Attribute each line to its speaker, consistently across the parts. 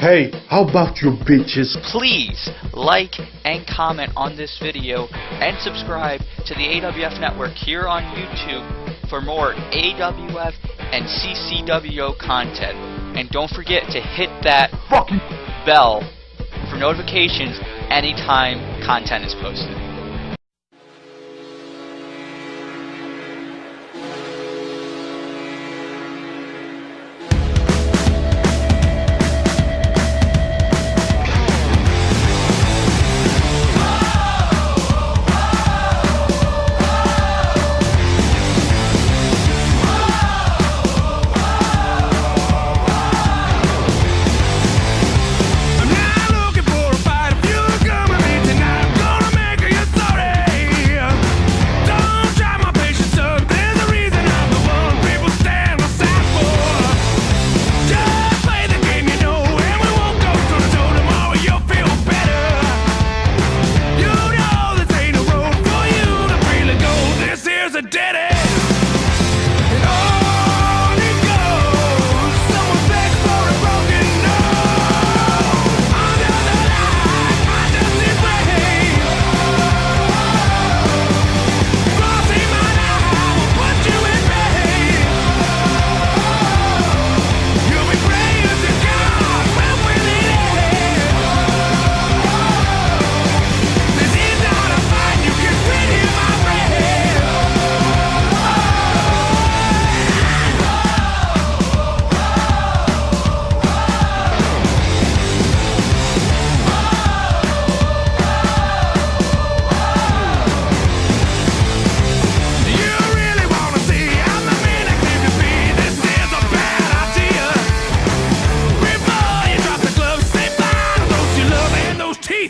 Speaker 1: Hey, how about you bitches?
Speaker 2: Please like and comment on this video and subscribe to the AWF Network here on YouTube for more AWF and CCWO content. And don't forget to hit that fucking bell for notifications anytime content is posted.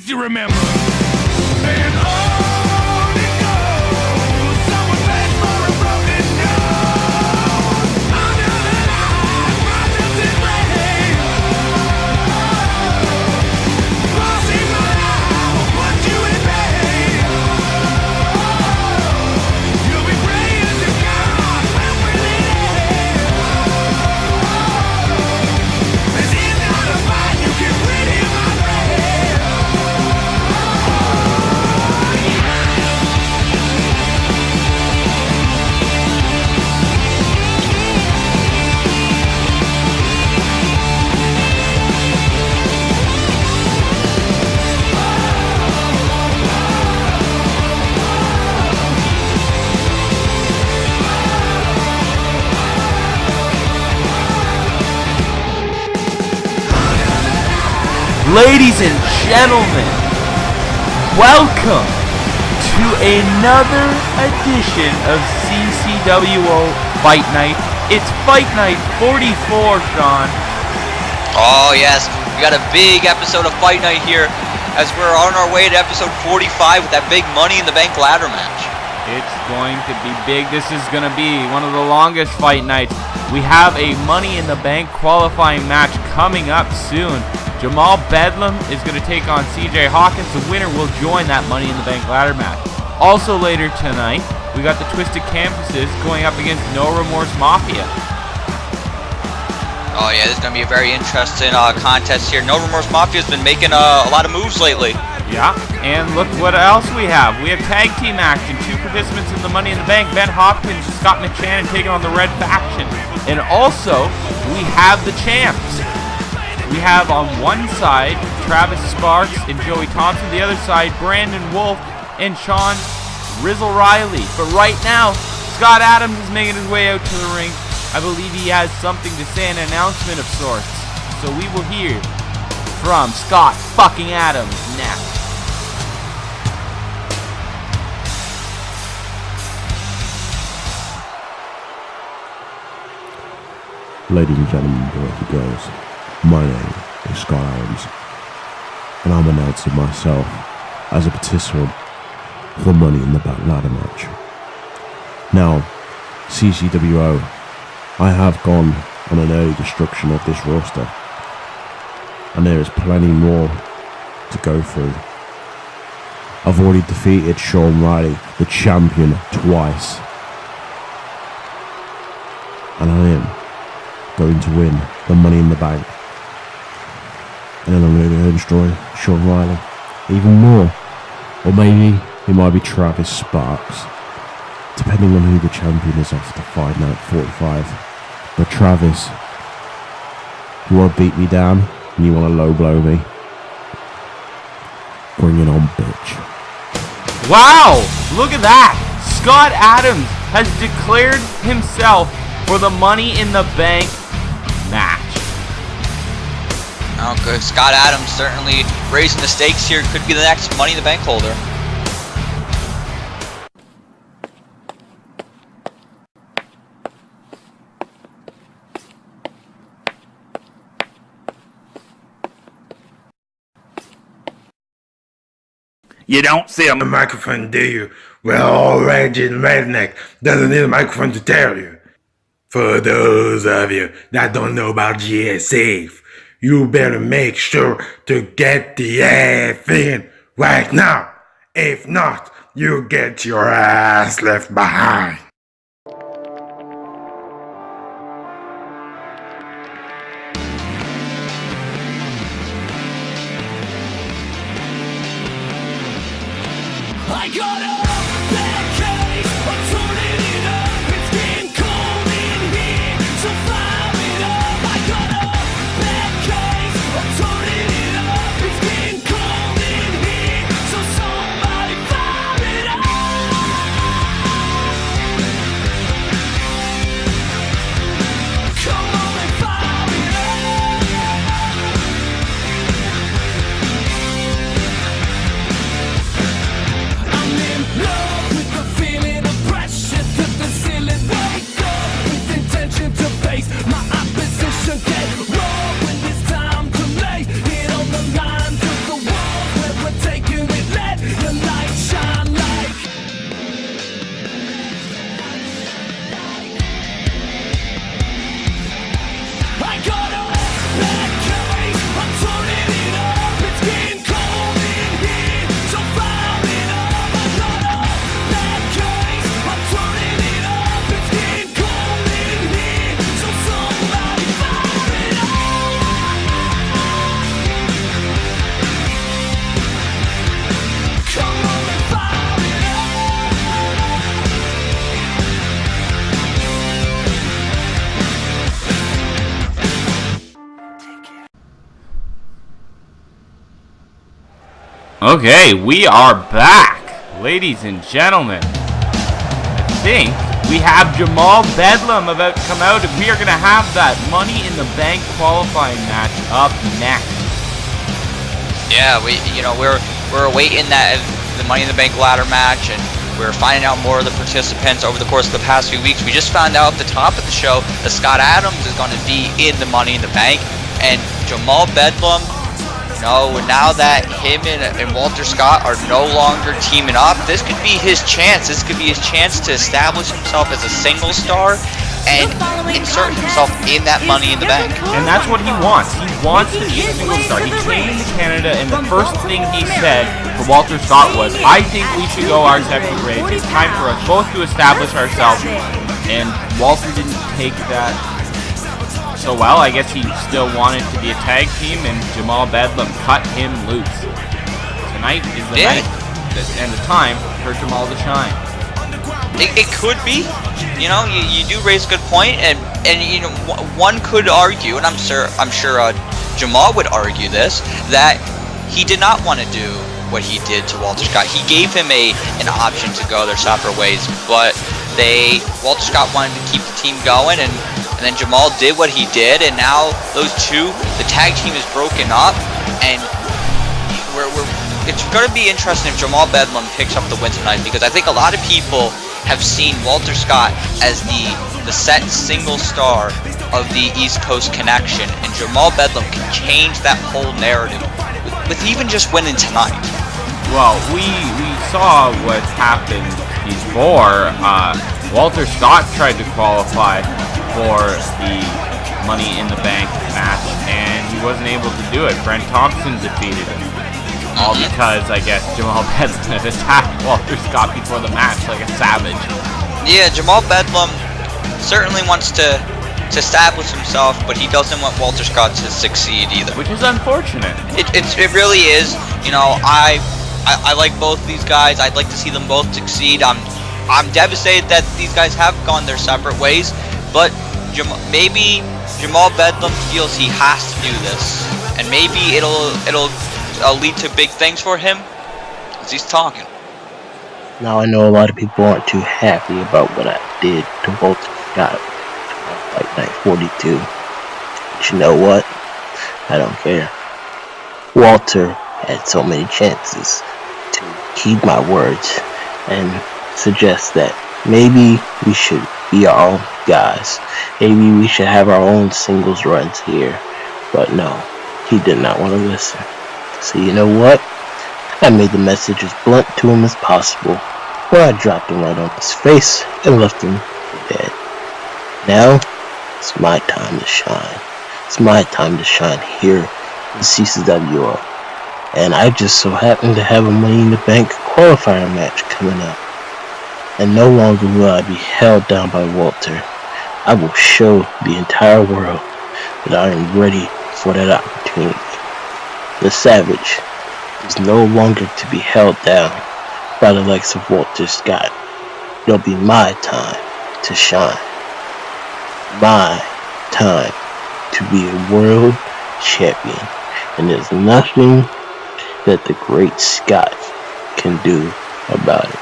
Speaker 3: You remember, and on it goes. Someone begs for a broken nose. Under the light, my melted brain. Crossing my eye will put you in pain. You'll be praying to God when we're leaving. This is not a fight you can win in my brain.
Speaker 4: Ladies and gentlemen, welcome to another edition of CCWO Fight Night. It's Fight Night 44, Sean.
Speaker 2: Oh yes, we got a big episode of Fight Night here as we're on our way to episode 45 with that big Money in the Bank ladder match.
Speaker 4: It's going to be big. This is going to be one of the longest fight nights. We have a Money in the Bank qualifying match coming up soon. Jamal Bedlam is going to take on CJ Hawkins. The winner will join that Money in the Bank ladder match. Also later tonight, we got the Twisted Campuses going up against No Remorse Mafia.
Speaker 2: Oh yeah, this is going to be a very interesting contest here. No Remorse Mafia has been making a lot of moves lately.
Speaker 4: Yeah, and look what else we have. We have tag team action. 2 participants in the Money in the Bank. Ben Hopkins and Scott McShannon taking on the Red Faction. And also, we have the champs. We have on one side Travis Sparks and Joey Thompson. The other side, Brandon Wolf and Sean Rizzle Riley. But right now, Scott Adams is making his way out to the ring. I believe he has something to say, an announcement of sorts. So we will hear from Scott fucking Adams next.
Speaker 5: Ladies and gentlemen, boys and girls, my name is Scott Adams, and I'm announcing myself as a participant for the Money in the Bank ladder match. Now, CCWO, I have gone on an early destruction of this roster, and there is plenty more to go through. I've already defeated Sean Riley, the champion, twice, and I am going to win the Money in the Bank. And then I'm going to go destroy Sean Riley even more. Or maybe it might be Travis Sparks, depending on who the champion is after Fight Night 45. But Travis, you want to beat me down and you want to low blow me? Bring it on, bitch.
Speaker 4: Wow! Look at that! Scott Adams has declared himself for the Money in the Bank match.
Speaker 2: Oh, good. Scott Adams certainly raising the stakes here. Could be the next Money in the Bank holder.
Speaker 3: You don't see a microphone, do you? Well, all raging redneck doesn't need a microphone to tell you. For those of you that don't know about GSA, you better make sure to get the F in right now. If not, you'll get your ass left behind.
Speaker 6: I got a bad case, I'm turning it up. It's getting cold in here, so fire it up. I got a bad case, I'm turning it up. It's getting cold in here, so somebody fire it up. Come on and fire it I'm in love with the feeling of pressure to the ceiling. Wake up with intention to face my opposition. Get raw when it's time to lay it on the line. To the world where we're taking it. Let the light shine like. I got a bad case, I'm turning it up. It's getting cold in here, so fire it up. I got a bad case, I'm turning it up. It's getting cold in here, so somebody fire it up. Come on and fire it
Speaker 4: Okay, we are back, ladies and gentlemen. I think we have Jamal Bedlam about to come out, and we are going to have that Money in the Bank qualifying match up next.
Speaker 2: Yeah, we're awaiting that the Money in the Bank ladder match, and we're finding out more of the participants over the course of the past few weeks. We just found out at the top of the show that Scott Adams is going to be in the Money in the Bank, and Jamal Bedlam. No, now that him and Walter Scott are no longer teaming up, this could be his chance. This could be his chance to establish himself as a single star and insert himself in that Money in the Bank.
Speaker 4: And that's what he wants. He wants to be a single star. He came to Canada, and the first thing he said for Walter Scott was, I think we should go our separate ways. It's time for us both to establish ourselves. And Walter didn't take that so well. I guess he still wanted to be a tag team, and Jamal Bedlam cut him loose. Tonight is the night and the time for Jamal to shine.
Speaker 2: It could be. You know, you do raise a good point, and you know, one could argue, and I'm sure Jamal would argue this, that he did not want to do what he did to Walter Scott. He gave him an option to go their separate ways, but Walter Scott wanted to keep the team going, and then Jamal did what he did, and now those two, the tag team is broken up, and it's going to be interesting if Jamal Bedlam picks up the win tonight, because I think a lot of people have seen Walter Scott as the set single star of the East Coast connection, and Jamal Bedlam can change that whole narrative with even just winning tonight.
Speaker 4: Well, we saw what happened before. Walter Scott tried to qualify for the Money in the Bank match, and he wasn't able to do it. Brent Thompson defeated him. All because, I guess, Jamal Bedlam had attacked Walter Scott before the match like a savage.
Speaker 2: Yeah, Jamal Bedlam certainly wants to to establish himself, but he doesn't want Walter Scott to succeed either.
Speaker 4: Which is unfortunate.
Speaker 2: It really is. You know, I like both these guys. I'd like to see them both succeed. I'm devastated that these guys have gone their separate ways, but maybe Jamal Bedlam feels he has to do this, and maybe it'll lead to big things for him as he's talking.
Speaker 7: Now I know a lot of people aren't too happy about what I did to Walter Scott like night 42. But you know what? I don't care. Walter had so many chances to heed my words and suggest that maybe we should be our own guys. Maybe we should have our own singles runs here. But no, he did not want to listen. So you know what? I made the message as blunt to him as possible, where I dropped him right on his face and left him for dead. Now, it's my time to shine. It's my time to shine here in CCWO. And I just so happen to have a Money in the Bank qualifier match coming up. And no longer will I be held down by Walter. I will show the entire world that I am ready for that opportunity. The Savage is no longer to be held down by the likes of Walter Scott. It'll be my time to shine. My time to be a world champion. And there's nothing that the great Scott can do about it.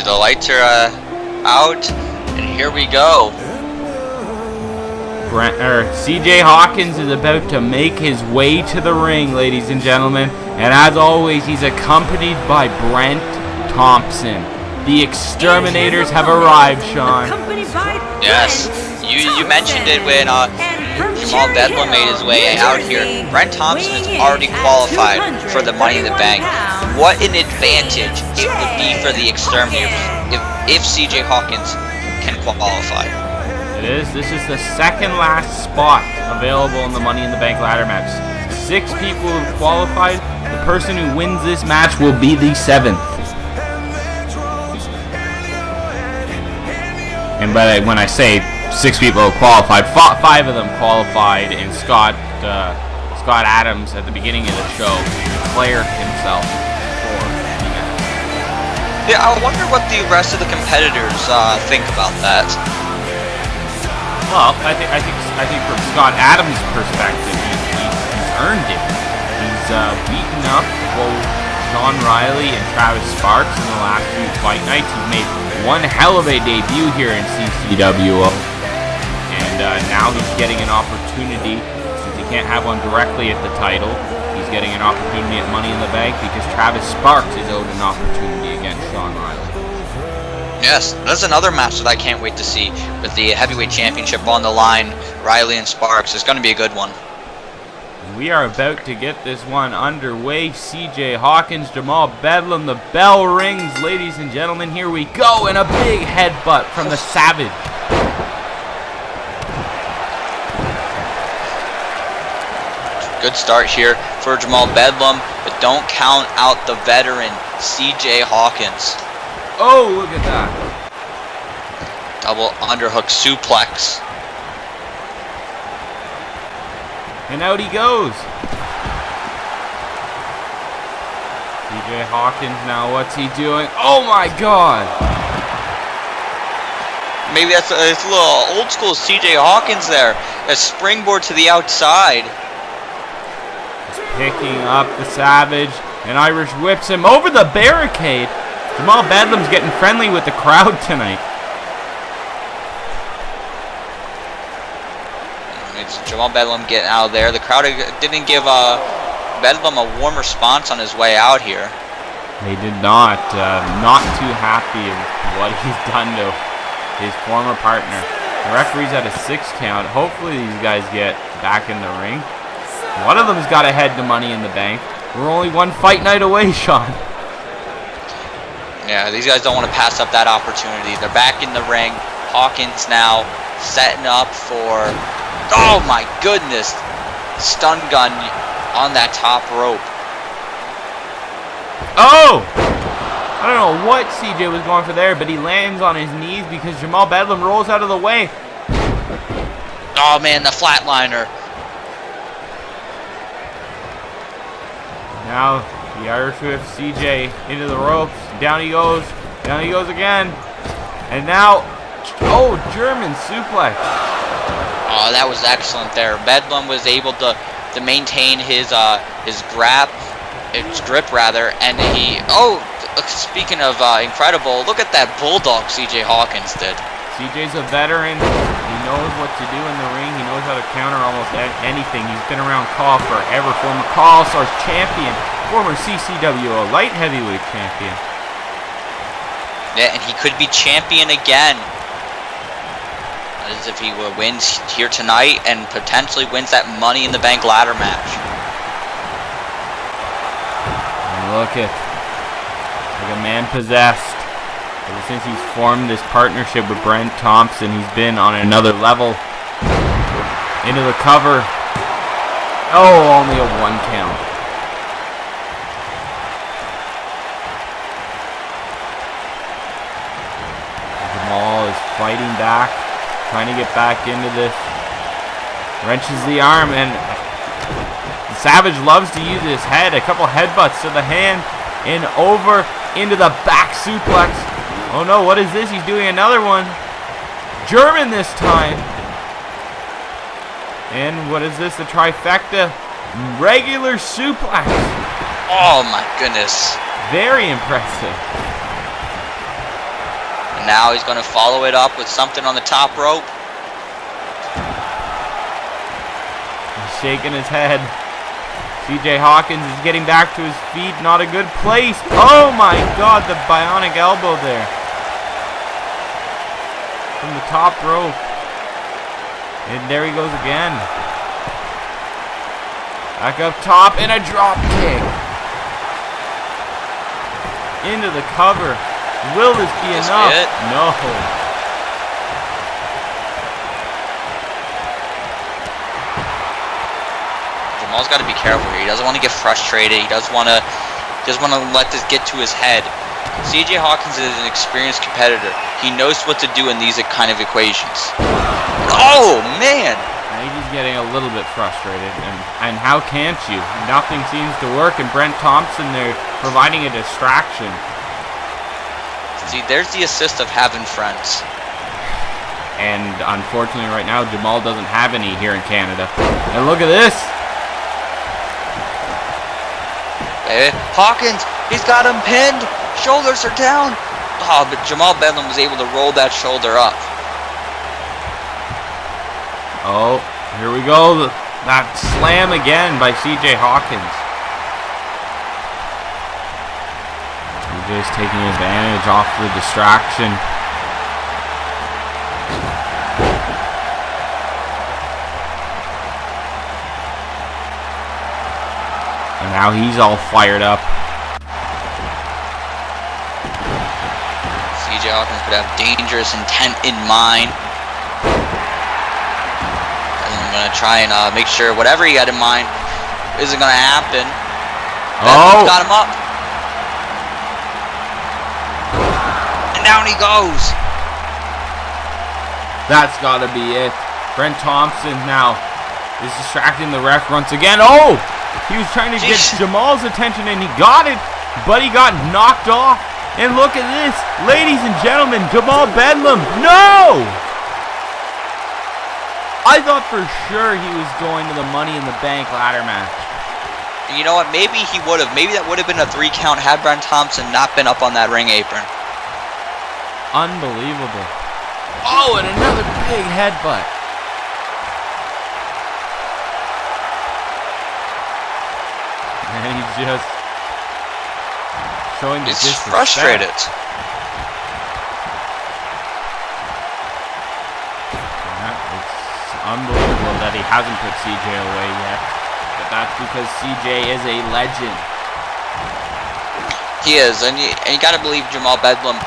Speaker 2: The lights are out, and here we go.
Speaker 4: CJ Hawkins is about to make his way to the ring, ladies and gentlemen. And as always, he's accompanied by Brent Thompson. The exterminators have arrived, Sean.
Speaker 2: Yes, you mentioned it when Jamal Bedlam made his way out here. Brent Thompson is already qualified for the Money in the Bank. What an advantage it would be for the exterminators if CJ Hawkins can qualify.
Speaker 4: It is. This is the second last spot available in the Money in the Bank ladder match. 6 people have qualified. The person who wins this match will be the 7th. And when I say 6 people have qualified, 5 of them qualified, and Scott Adams at the beginning of the show declared himself for the match.
Speaker 2: Yeah, I wonder what the rest of the competitors think about that.
Speaker 4: Well, I think from Scott Adams' perspective, he's earned it. He's beaten up both Sean Riley and Travis Sparks in the last few fight nights. He's made one hell of a debut here in CCWO. And now he's getting an opportunity, since he can't have one directly at the title, he's getting an opportunity at Money in the Bank because Travis Sparks is owed an opportunity against Sean Riley.
Speaker 2: Yes, that's another match that I can't wait to see with the heavyweight championship on the line. Riley and Sparks. It's going to be a good one.
Speaker 4: We are about to get this one underway. CJ Hawkins, Jamal Bedlam, the bell rings. Ladies and gentlemen, here we go. And a big headbutt from the Savage.
Speaker 2: Good start here for Jamal Bedlam, but don't count out the veteran CJ Hawkins.
Speaker 4: Oh, look at that.
Speaker 2: Double underhook suplex.
Speaker 4: And out he goes. CJ Hawkins now, what's he doing? Oh my god.
Speaker 2: Maybe it's a little old school CJ Hawkins there. A springboard to the outside.
Speaker 4: Picking up the Savage, and Irish whips him over the barricade. Jamal Bedlam's getting friendly with the crowd tonight.
Speaker 2: It's Jamal Bedlam getting out of there. The crowd didn't give Bedlam a warm response on his way out here.
Speaker 4: They did not. Not too happy with what he's done to his former partner. The referee's at a 6 count. Hopefully these guys get back in the ring. One of them's got to head to Money in the Bank. We're only one fight night away, Sean.
Speaker 2: Yeah, these guys don't want to pass up that opportunity. They're back in the ring. Hawkins now setting up for Oh my goodness. Stun gun on that top rope.
Speaker 4: Oh! I don't know what CJ was going for there, but he lands on his knees because Jamal Bedlam rolls out of the way.
Speaker 2: Oh man, the flatliner.
Speaker 4: Now the Irish Whip CJ into the ropes. Down he goes. Down he goes again. And now, oh, German suplex.
Speaker 2: Oh, that was excellent there. Bedlam was able to maintain his grip rather, and he. Oh, speaking of incredible, look at that bulldog CJ Hawkins did.
Speaker 4: CJ's a veteran. He knows what to do in the ring. He knows how to counter almost anything. He's been around Call forever. Former Call Stars champion. Former CCWO light heavyweight champion.
Speaker 2: Yeah, and he could be champion again. As if he wins here tonight and potentially wins that Money in the Bank ladder match.
Speaker 4: And look at, like a man possessed. Ever since he's formed this partnership with Brent Thompson, he's been on another level. Into the cover. Oh, only a 1 count. Jamal is fighting back, trying to get back into this. Wrenches the arm, and Savage loves to use his head. A couple headbutts to the hand, and over into the back suplex. Oh no, what is this? He's doing another one. German this time. And what is this? The trifecta. Regular suplex.
Speaker 2: Oh my goodness.
Speaker 4: Very impressive.
Speaker 2: And now he's going to follow it up with something on the top rope.
Speaker 4: He's shaking his head. CJ Hawkins is getting back to his feet. Not a good place. Oh my god, the bionic elbow there. From the top rope. And there he goes again. Back up top and a drop kick. Into the cover. Will this be enough? No.
Speaker 2: Jamal's got to be careful here. He doesn't want to get frustrated. He doesn't want to let this get to his head. CJ Hawkins is an experienced competitor. He knows what to do in these kind of equations. Oh man!
Speaker 4: I think he's getting a little bit frustrated, and how can't you? Nothing seems to work, and Brent Thompson there providing a distraction.
Speaker 2: See, there's the assist of having friends.
Speaker 4: And unfortunately right now, Jamal doesn't have any here in Canada. And look at this!
Speaker 2: Hawkins, he's got him pinned. Shoulders are down. Oh, but Jamal Bedlam was able to roll that shoulder up.
Speaker 4: Oh, here we go. That slam again by CJ Hawkins. CJ's taking advantage off the distraction. And now he's all fired up.
Speaker 2: CJ Hawkins could have dangerous intent in mind. I'm going to try and make sure whatever he had in mind isn't going to happen.
Speaker 4: Oh!
Speaker 2: Got him up. And down he goes.
Speaker 4: That's got to be it. Brent Thompson now is distracting the ref once again. Oh! He was trying to get Jamal's attention and he got it, but he got knocked off. And look at this, ladies and gentlemen, Jamal Bedlam. No! I thought for sure he was going to the Money in the Bank ladder match.
Speaker 2: You know what? Maybe he would have. Maybe that would have been a 3 count had Brent Thompson not been up on that ring apron.
Speaker 4: Unbelievable. Oh, and another big headbutt. And he's just showing the
Speaker 2: He's
Speaker 4: disrespect.
Speaker 2: frustrated.
Speaker 4: It's unbelievable that he hasn't put CJ away yet. But that's because CJ is a legend.
Speaker 2: He is, and you gotta believe Jamal Bedlam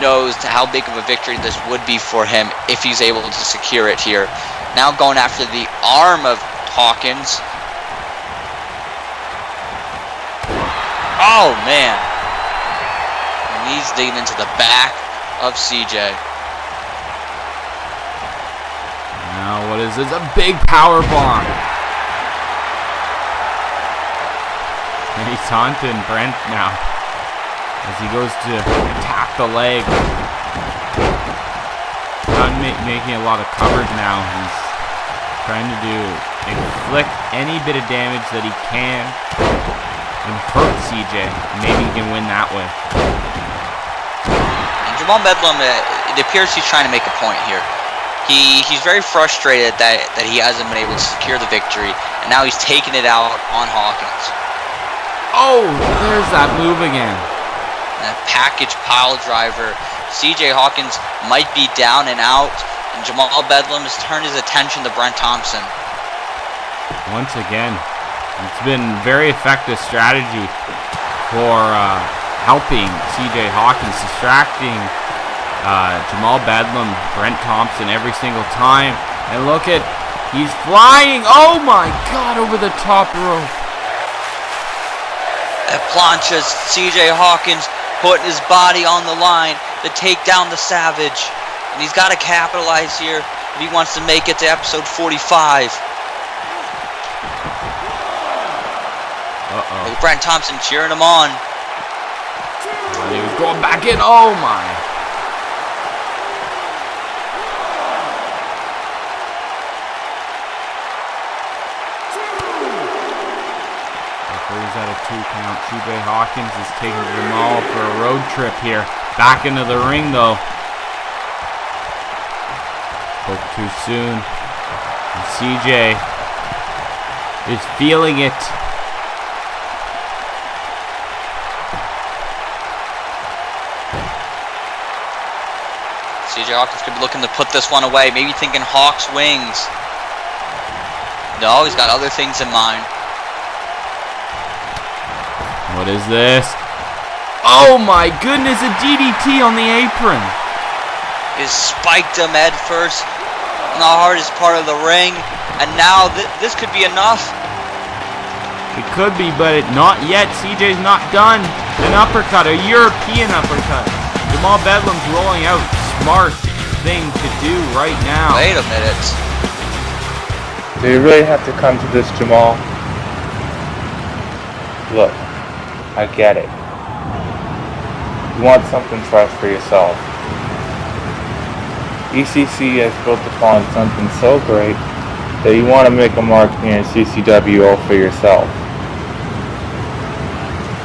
Speaker 2: knows how big of a victory this would be for him if he's able to secure it here. Now going after the arm of Hawkins. Oh, man. And he's digging into the back of CJ.
Speaker 4: Now what is this? A big power bomb. And he's taunting Brent now as he goes to attack the leg. Not making a lot of coverage now. He's trying to inflict any bit of damage that he can and hurt CJ. Maybe he can win that way.
Speaker 2: And Jamal Bedlam, it appears he's trying to make a point here. He's very frustrated that he hasn't been able to secure the victory, and now he's taking it out on Hawkins.
Speaker 4: Oh, there's that move again.
Speaker 2: That package pile driver. CJ Hawkins might be down and out, and Jamal Bedlam has turned his attention to Brent Thompson.
Speaker 4: Once again, it's been very effective strategy for helping CJ Hawkins, distracting Jamal Bedlam, Brent Thompson every single time. And look at, he's flying. Oh my God, over the top rope.
Speaker 2: At planchas, CJ Hawkins putting his body on the line to take down the Savage. And he's got to capitalize here if he wants to make it to episode 45.
Speaker 4: Uh-oh.
Speaker 2: Look at Brent Thompson cheering him on.
Speaker 4: And he was going back in. Oh my. Referee's at a 2 count. CJ Hawkins is taking Jamal for a road trip here. Back into the ring though. Spoke too soon. And CJ is feeling it.
Speaker 2: CJ Hawkins could be looking to put this one away. Maybe thinking Hawk's wings. No, he's got other things in mind.
Speaker 4: What is this? Oh my goodness, a DDT on the apron.
Speaker 2: He spiked him head first in the hardest part of the ring. And now this could be enough.
Speaker 4: It could be, but not yet. CJ's not done. An uppercut, a European uppercut. Jamal Bedlam's rolling out. Smart thing to do right now.
Speaker 2: Wait a minute.
Speaker 8: Do you really have to come to this, Jamal? Look, I get it. You want something fresh for yourself. ECC has built upon something so great that you want to make a mark here in CCWO for yourself.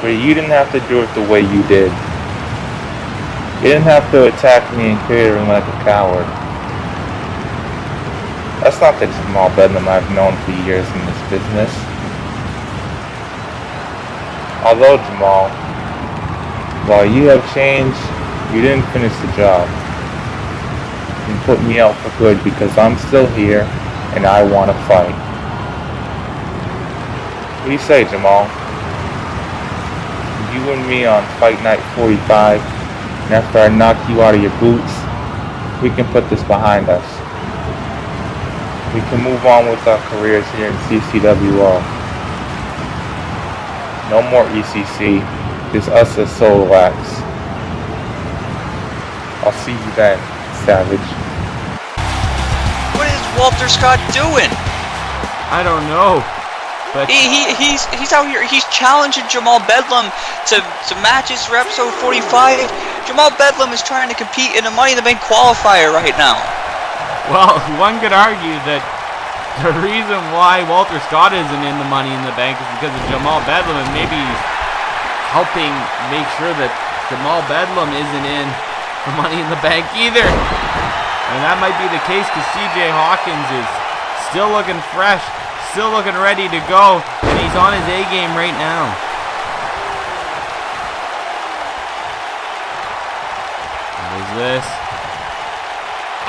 Speaker 8: But you didn't have to do it the way you did. You didn't have to attack me in catering like a coward. That's not the Jamal Bedlam I've known for years in this business. Although, Jamal, while you have changed, you didn't finish the job. You put me out for good because I'm still here and I want to fight. What do you say, Jamal? You and me on Fight Night 45, and after I knock you out of your boots, we can put this behind us. We can move on with our careers here in CCWO. No more ECC, just us as solo acts. I'll see you then, Savage.
Speaker 2: What is Walter Scott doing?
Speaker 4: I don't know. But
Speaker 2: He's out here. He's challenging Jamal Bedlam to matches for episode 45. Jamal Bedlam is trying to compete in a Money in the Bank qualifier right now.
Speaker 4: well, one could argue that the reason why Walter Scott isn't in the Money in the Bank is because of Jamal Bedlam, and maybe he's helping make sure that Jamal Bedlam isn't in the Money in the Bank either. And that might be the case because CJ Hawkins is still looking fresh, still looking ready to go, and he's on his A game right now. What is this?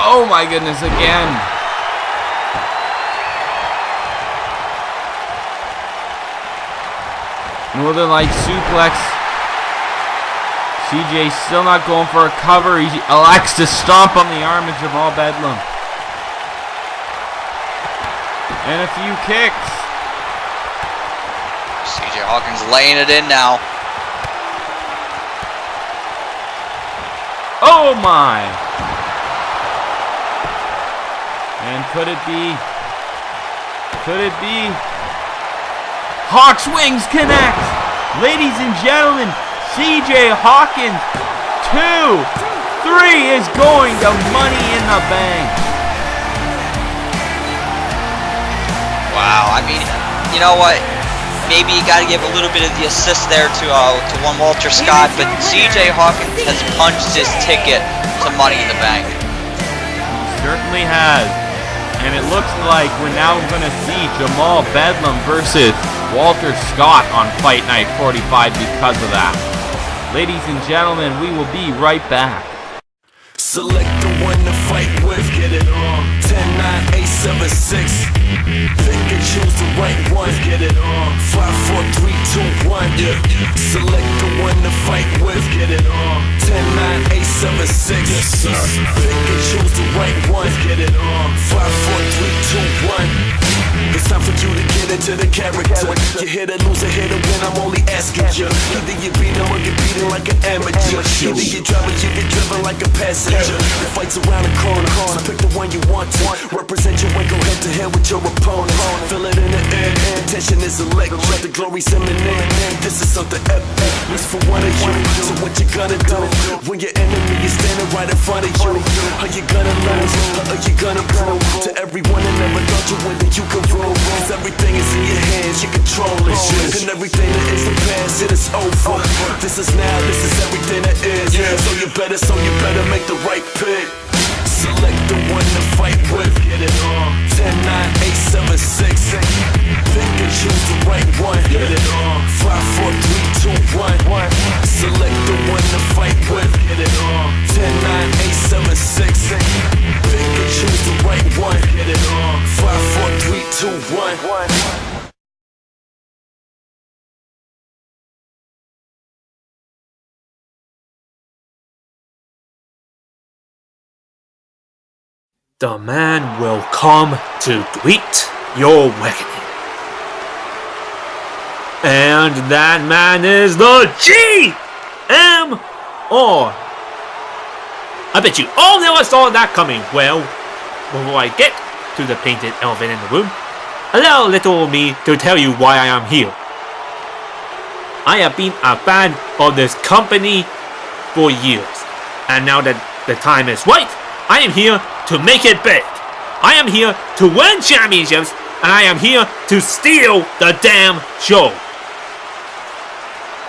Speaker 4: Oh my goodness, again. Northern Light suplex. CJ still not going for a cover. He elects to stomp on the arm of Jamal Bedlam. And a few kicks.
Speaker 2: CJ Hawkins laying it in now.
Speaker 4: Oh my! And could it be? Could it be? Hawks wings connect! Ladies and gentlemen, CJ Hawkins 2-3 is going to Money in the Bank.
Speaker 2: Wow, I mean, you know what? Maybe you got to give a little bit of the assist there to one Walter Scott, but CJ Hawkins has punched his ticket to Money in the Bank.
Speaker 4: He certainly has. And it looks like we're now going to see Jamal Bedlam versus Walter Scott on Fight Night 45 because of that. Ladies and gentlemen, we will be right back.
Speaker 6: Select the one to fight with, get it on. 10, 9, 8, 7, 6. Pick and choose the right one, get it on. 5, 4, 3, 2, 1. Yeah. Select the one to fight with, get it on. 10, 9, 8, 7, 6. Yes, sir. Pick and choose the right one, get it on. 5, 4, 3, 2, 1. It's time for you to get into the character. You hit or lose or hit or win, I'm only asking you. Either you beat him or get beaten like an amateur. Either you drive or you get driven like a passenger. The fight's around the corner, so pick the one you want to. Represent your way, go head to head with your opponent. Feel it in the air, tension is electric. The glory's imminent, this is something epic. Reach for one of you, so what you gonna do? When your enemy is standing right in front of you, are you gonna lose or are you gonna prove to everyone that never thought you win that you can rule? Cause everything is in your hands, you control it. And everything that is the past, it is over. This is now, this is everything that is. So you better make the right pick. Select the one to fight with, get it on. 10, 9, 8, 7, 6. Pick and choose the right one, get it on. 5, 4, 3, 2, 1. Select the one to fight with, get it on. 10, 9, 8, 7, 6. Pick and choose the right one, get it on. 5, 4, 3, 2, 1.
Speaker 9: The man will come to greet your reckoning. And that man is the GMR. I bet you all never saw that coming. Well, before I get to the painted elephant in the room, allow little me to tell you why I am here. I have been a fan of this company for years, and now that the time is right, I am here to make it big. I am here to win championships, and I am here to steal the damn show.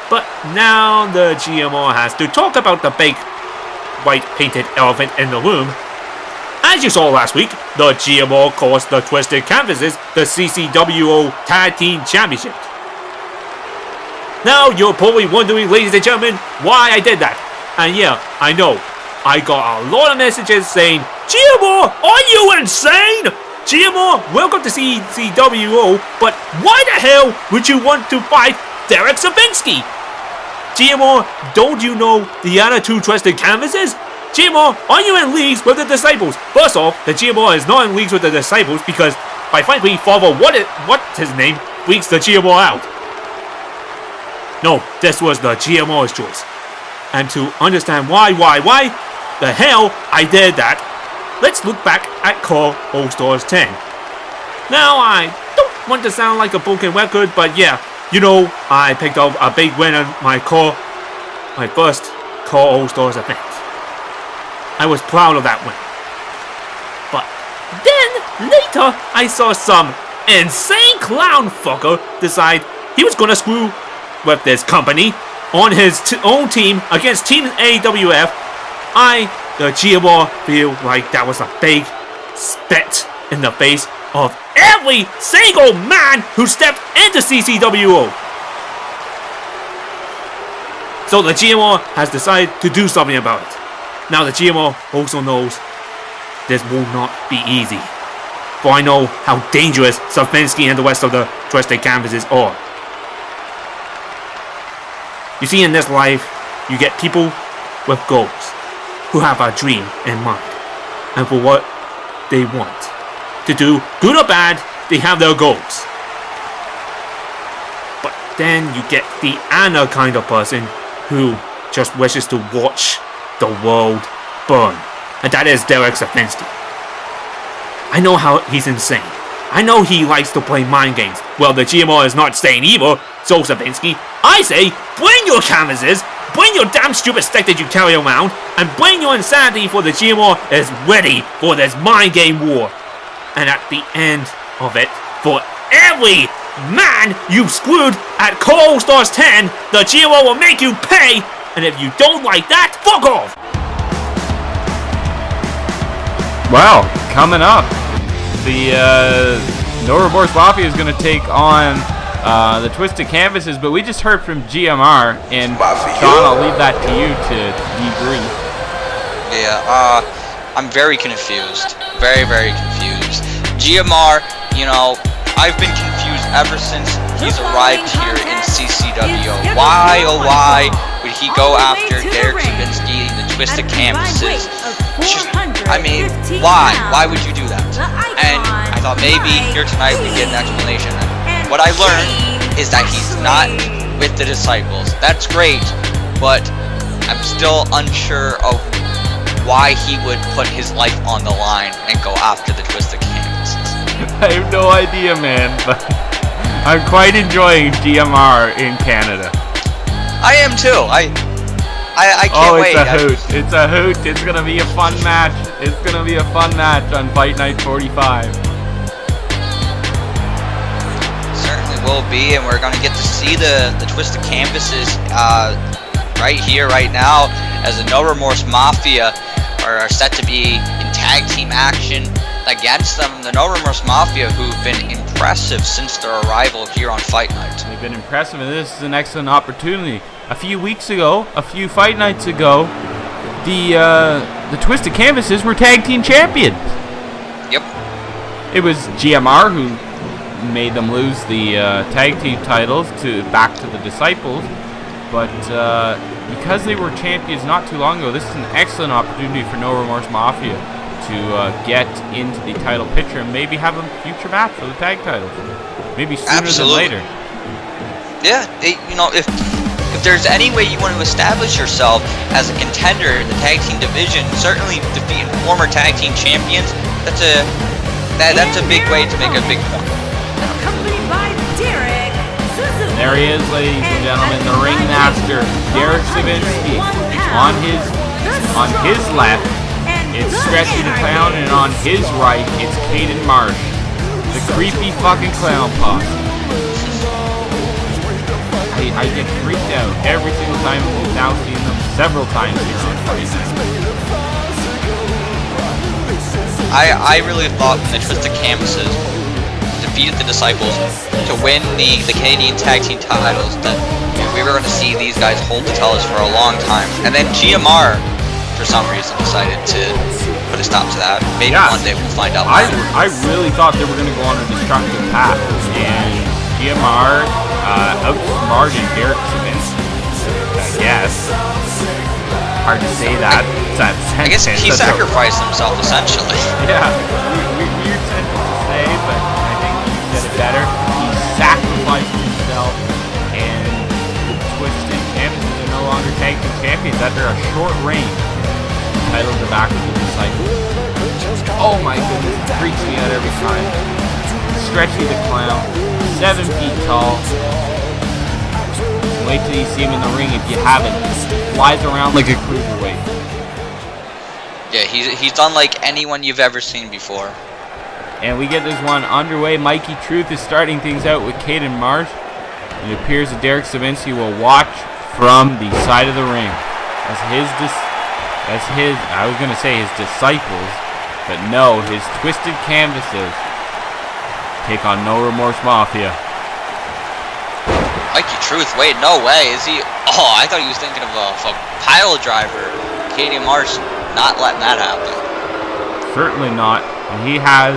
Speaker 9: But now the GMO has to talk about the big white painted elephant in the room. As you saw last week, the GMO calls the Twisted Canvases the CCWO Tag Team Championships. Now you're probably wondering, ladies and gentlemen, why I did that. And yeah, I know, I got a lot of messages saying, GMO, are you insane? GMO, welcome to CCWO, but why the hell would you want to fight Derek Savinsky? GMO, don't you know the other two Twisted Canvases? GMO, are you in leagues with the Disciples? First off, the GMO is not in leagues with the Disciples because, quite frankly, Father, what's his name, freaks the GMO out. No, this was the GMO's choice. And to understand why the hell I did that, let's look back at Core All-Stars 10. Now, I don't want to sound like a broken record, but yeah, you know, I picked up a big win on my first Core All-Stars event. I was proud of that win. But then, later, I saw some insane clown fucker decide he was gonna screw with this company on his own team against Team AWF. The GMO, feel like that was a big spit in the face of every single man who stepped into CCWO. So the GMO has decided to do something about it. Now the GMO also knows this will not be easy. For I know how dangerous Savinsky and the rest of the Twisted Canvases are. You see, in this life, you get people with goals, who have a dream in mind, and for what they want to do, good or bad, they have their goals. But then you get the other kind of person who just wishes to watch the world burn. And that is Derek Savinsky. I know how he's insane. I know he likes to play mind games. Well, the GMO is not saying either. So Savinsky, I say, bring your canvases, bring your damn stupid stick that you carry around, and bring your insanity, for the GMO is ready for this mind game war. And at the end of it, for every man you've screwed at Coral Stars 10, the GMO will make you pay. And if you don't like that, fuck off.
Speaker 4: Well, coming up, the No Remorse Mafia is going to take on the Twisted Canvases, but we just heard from GMR, and Sean, I'll leave that to you to debrief.
Speaker 2: Yeah, I'm very confused. Very, very confused. GMR, you know, I've been confused ever since he's arrived here in CCWO. Why, oh why, would he go after Derek Savinsky and the Twisted Canvases? I mean, why? Why would you do that? And I thought maybe here tonight we'd get an explanation. What I learned is that he's not with the Disciples. That's great, but I'm still unsure of why he would put his life on the line and go after the Twisted Canvases.
Speaker 4: I have no idea, man, but I'm quite enjoying GMR in Canada.
Speaker 2: I am too. I can't wait.
Speaker 4: It's a hoot. It's a hoot. It's going to be a fun match. It's going to be a fun match on Fight Night 45.
Speaker 2: Certainly will be, and we're going to get to see the Twisted Canvases right here, right now, as the No Remorse Mafia are set to be in tag team action against them. The No Remorse Mafia, who've been impressive since their arrival here on Fight Night.
Speaker 4: They've been impressive, and this is an excellent opportunity. A few fight nights ago, the Twisted Canvases were tag team champions.
Speaker 2: Yep.
Speaker 4: It was GMR who made them lose the tag team titles back to the Disciples, but because they were champions not too long ago, this is an excellent opportunity for No Remorse Mafia to get into the title picture and maybe have a future match for the tag titles. Maybe sooner than later.
Speaker 2: Yeah, you know, if there's any way you want to establish yourself as a contender in the tag team division, certainly defeating former tag team champions, that's a big way to make a big point.
Speaker 10: Accompanied by Derek Suzuki.
Speaker 4: There he is, ladies and gentlemen, the ringmaster, Derek Savinsky. On his left, it's Stretchy the Clown, and on his right, it's Caden Marsh, the creepy fucking clown posse. I get freaked out every single time. We've now seen them several times here on Fight Night.
Speaker 2: I really thought when the Twisted Canvases defeated the Disciples to win the Canadian Tag Team titles that we were going to see these guys hold the titles for a long time. And then GMR, for some reason, decided to put a stop to that. Maybe one day we'll find out.
Speaker 4: I really thought they were going to go on a destructive path. And GMR outsmarted Derek Savinsky, I guess. Hard to say that.
Speaker 2: I guess he sacrificed himself, essentially.
Speaker 4: Yeah, weird sentence to say, but I think you said it better. He sacrificed himself, and the Twisted Canvases are no longer tag team champions after a short reign. Titles are back to the Disciples. Oh my goodness, it freaks me out every time. Stretchy the Clown, 7 feet tall. Wait till you see him in the ring if you haven't. Flies around like a cruiserweight.
Speaker 2: Yeah, he's done like anyone you've ever seen before.
Speaker 4: And we get this one underway. Mikey Truth is starting things out with Caden Marsh. It appears that Derek Savinsky will watch from the side of the ring as his disciples, but no, his Twisted Canvases take on No Remorse Mafia.
Speaker 2: Mikey Truth, wait, no way, is he? Oh, I thought he was thinking of a pile driver. Katie Marsh, not letting that happen.
Speaker 4: Certainly not. And he has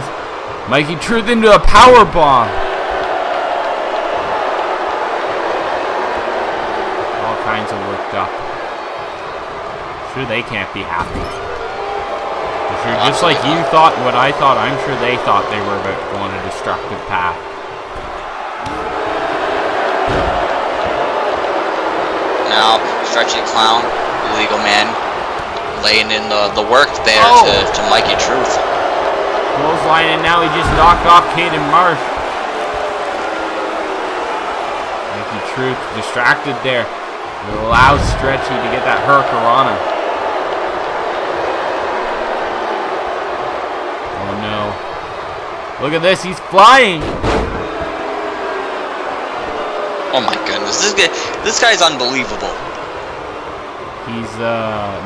Speaker 4: Mikey Truth into a power bomb. All kinds of worked up. Sure, they can't be happy. The sure. Just like you thought and what I thought, I'm sure they thought they were about to go on a destructive path.
Speaker 2: Now, Stretchy Clown, illegal man, laying in the work there to Mikey Truth.
Speaker 4: Clothesline, and now he just knocked off Caden Marsh. Mikey Truth distracted there. It allows Stretchy to get that Hurricanrana. Oh no. Look at this, he's flying!
Speaker 2: Oh my goodness, this guy's unbelievable.
Speaker 4: He's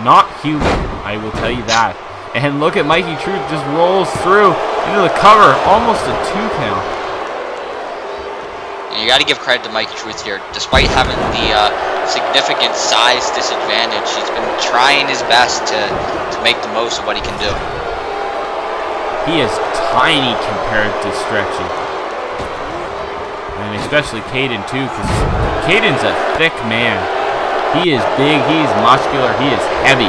Speaker 4: not human, I will tell you that. And look at Mikey Truth just rolls through into the cover, almost a 2 count.
Speaker 2: And you got to give credit to Mikey Truth here. Despite having the significant size disadvantage, he's been trying his best to make the most of what he can do.
Speaker 4: He is tiny compared to Stretchy. And especially Caden too, because Caden's a thick man. He is big, he is muscular, he is heavy.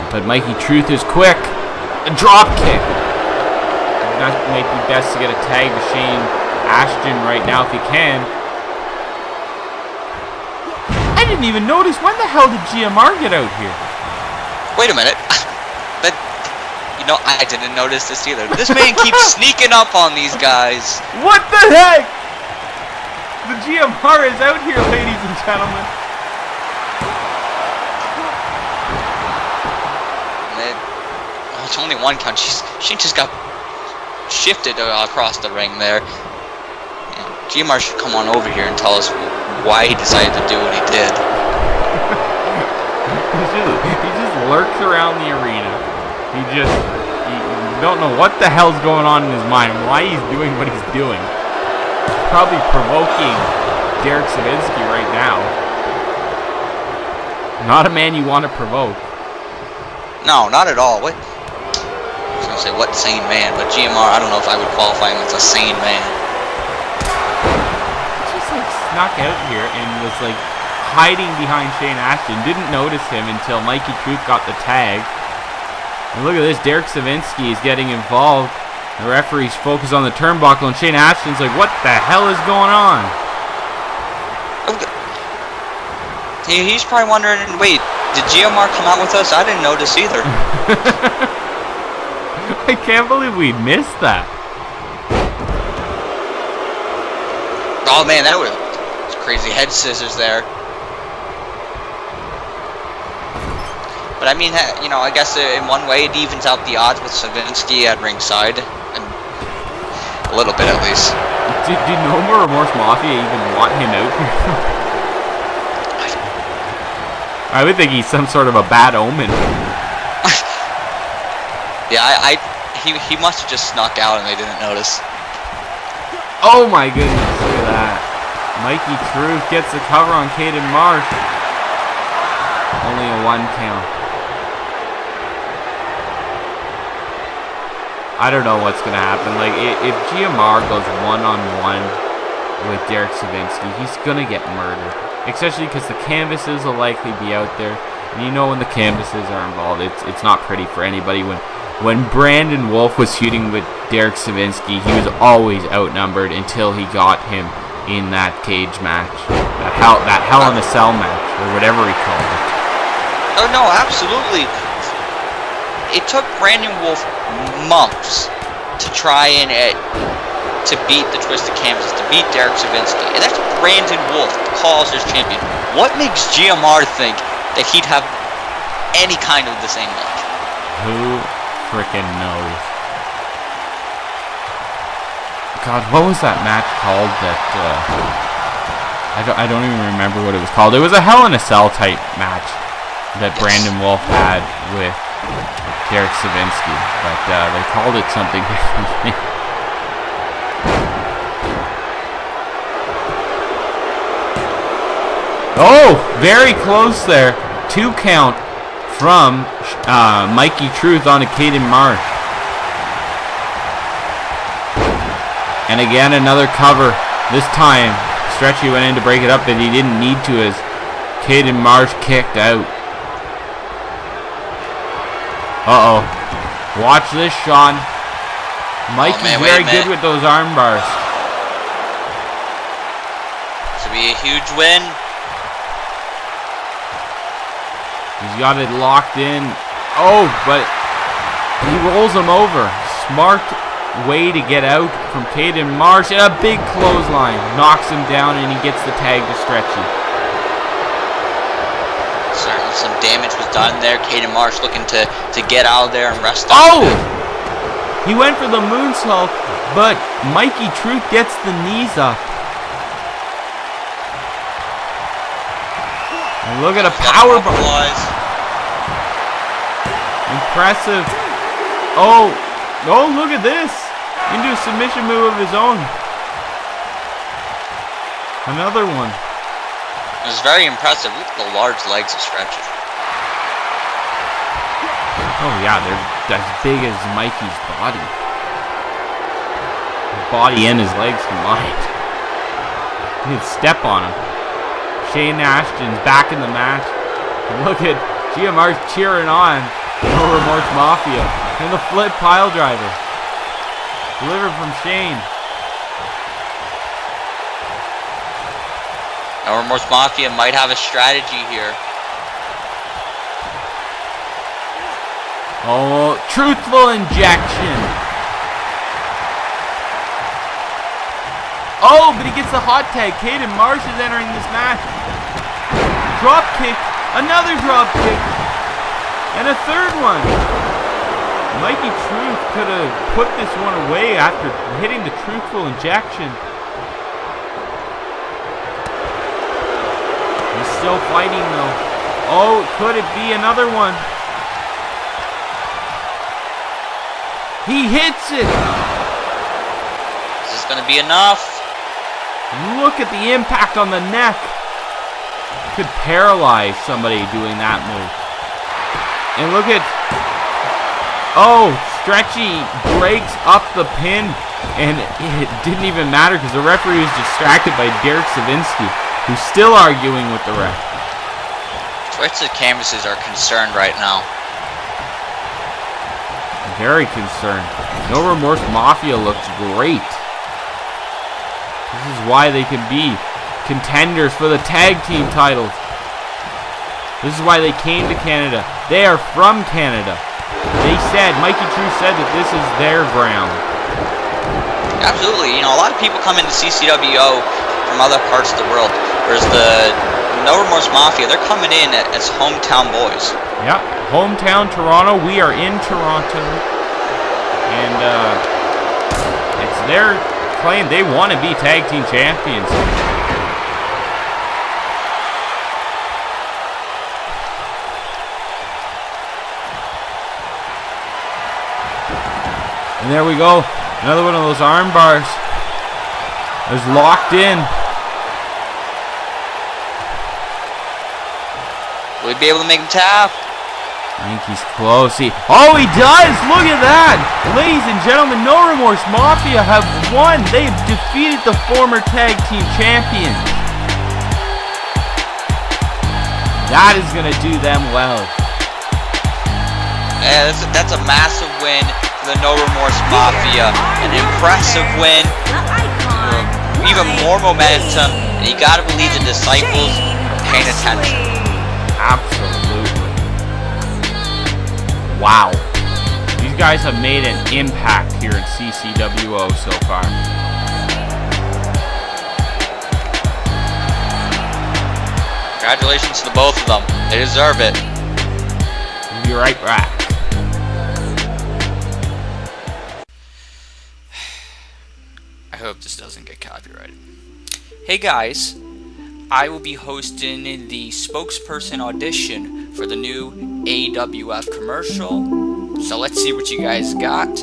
Speaker 4: But Mikey Truth is quick. A drop kick. That might be best to get a tag to Shane Ashton right now if he can. I didn't even notice. When the hell did GMR get out here?
Speaker 2: Wait a minute. I didn't notice this either. This man keeps sneaking up on these guys.
Speaker 4: What the heck? The GMR is out here, ladies and gentlemen.
Speaker 2: It's only 1 count. She just got shifted across the ring there. And GMR should come on over here and tell us why he decided to do what he did.
Speaker 4: He just lurks around the arena. You don't know what the hell's going on in his mind, why he's doing what he's doing. Probably provoking Derek Savinsky right now. Not a man you want to provoke.
Speaker 2: No, not at all. What? I was gonna say what sane man, but GMR, I don't know if I would qualify him as a sane man.
Speaker 4: He just snuck out here and was hiding behind Shane Ashton. Didn't notice him until Mikey Truth got the tag. And look at this, Derek Savinsky is getting involved. The referee's focused on the turnbuckle, and Shane Ashton's like, what the hell is going on?
Speaker 2: He's probably wondering, wait, did GMR come out with us? I didn't notice either.
Speaker 4: I can't believe we missed that.
Speaker 2: Oh man, that was crazy head scissors there. But I mean, I guess in one way it evens out the odds with Savinsky at ringside. And a little bit at least.
Speaker 4: Did No More Remorse Mafia even want him out here? I would think he's some sort of a bad omen.
Speaker 2: Yeah, he must have just snuck out and they didn't notice.
Speaker 4: Oh my goodness, look at that. Mikey Truth gets the cover on Caden Marsh. Only a 1 count. I don't know what's going to happen. If GMR goes one-on-one with Derek Savinsky, he's going to get murdered. Especially because the canvases will likely be out there. And when the canvases are involved, it's not pretty for anybody. When Brandon Wolf was feuding with Derek Savinsky, he was always outnumbered until he got him in that cage match. That Hell in a Cell match, or whatever he called it.
Speaker 2: Oh no, absolutely. It took Brandon Wolf months to try and to beat the Twisted Canvas, to beat Derek Savinsky. And that's Brandon Wolf, calls as champion. What makes GMR think that he'd have any kind of the same match?
Speaker 4: Who frickin' knows? God, what was that match called that, I don't even remember what it was called. It was a Hell in a Cell type match that Brandon Wolf had with Derek Savinsky, but they called it something different. Oh, very close there. 2 count from Mikey Truth on to Caden Marsh. And again, another cover. This time, Stretchy went in to break it up, but he didn't need to as Caden Marsh kicked out. Uh-oh. Watch this, Sean. Mikey's
Speaker 2: man, wait a
Speaker 4: very good
Speaker 2: minute.
Speaker 4: with those arm bars.
Speaker 2: This will be a huge win.
Speaker 4: He's got it locked in. Oh, but he rolls him over. Smart way to get out from Caden Marsh. And a big clothesline. Knocks him down and he gets the tag to Stretchy.
Speaker 2: Certainly some damage was done there. Caden Marsh looking to get out of there and rest up.
Speaker 4: Oh! He went for the moonsault, but Mikey Truth gets the knees up. And look at a power bomb. Impressive. Oh, look at this. He can do a submission move of his own. Another one.
Speaker 2: It was very impressive. Look at the large legs of Stretchy.
Speaker 4: Oh yeah, they're as big as Mikey's body. His body and his legs combined. You can step on him. Shane Ashton's back in the match. Look at GMR's cheering on. No Remorse Mafia. And the flip pile driver. Delivered from Shane.
Speaker 2: No Remorse Mafia might have a strategy here.
Speaker 4: Oh, truthful injection. Oh, but he gets the hot tag. Caden Marsh is entering this match. Drop kick. Another drop kick. And a third one. Mikey Truth could have put this one away after hitting the truthful injection. He's still fighting though. Oh, could it be another one? He hits it!
Speaker 2: Is this going to be enough?
Speaker 4: Look at the impact on the neck. Could paralyze somebody doing that move. And look at... Oh, Stretchy breaks up the pin. And it didn't even matter because the referee was distracted by Derek Savinsky, who's still arguing with the ref.
Speaker 2: Twisted Canvases are concerned right now.
Speaker 4: Very concerned. No Remorse Mafia looks great. This is why they can be contenders for the tag team titles. This is why they came to Canada. They are from Canada. They said, Mikey True said that this is their ground.
Speaker 2: Absolutely. You know, a lot of people come into CCWO from other parts of the world, whereas the No Remorse Mafia, they're coming in as hometown boys.
Speaker 4: Yep, hometown Toronto. We are in Toronto. And it's their claim. They want to be tag team champions. And there we go. Another one of those arm bars. Is locked in.
Speaker 2: Will he be able to make him tap?
Speaker 4: I think he's close. He does! Look at that! Ladies and gentlemen, No Remorse Mafia have won. They've defeated the former tag team champions. That is going to do them well.
Speaker 2: Yeah, that's a massive win for the No Remorse Mafia. An impressive win. Even more momentum. And you gotta believe the disciples are paying attention.
Speaker 4: Absolutely. Wow. These guys have made an impact here in CCWO so far.
Speaker 2: Congratulations to the both of them. They deserve it.
Speaker 4: We'll be right back.
Speaker 2: I hope this doesn't get copyrighted. Hey guys, I will be hosting the spokesperson audition for the new AWF commercial. So let's see what you guys got.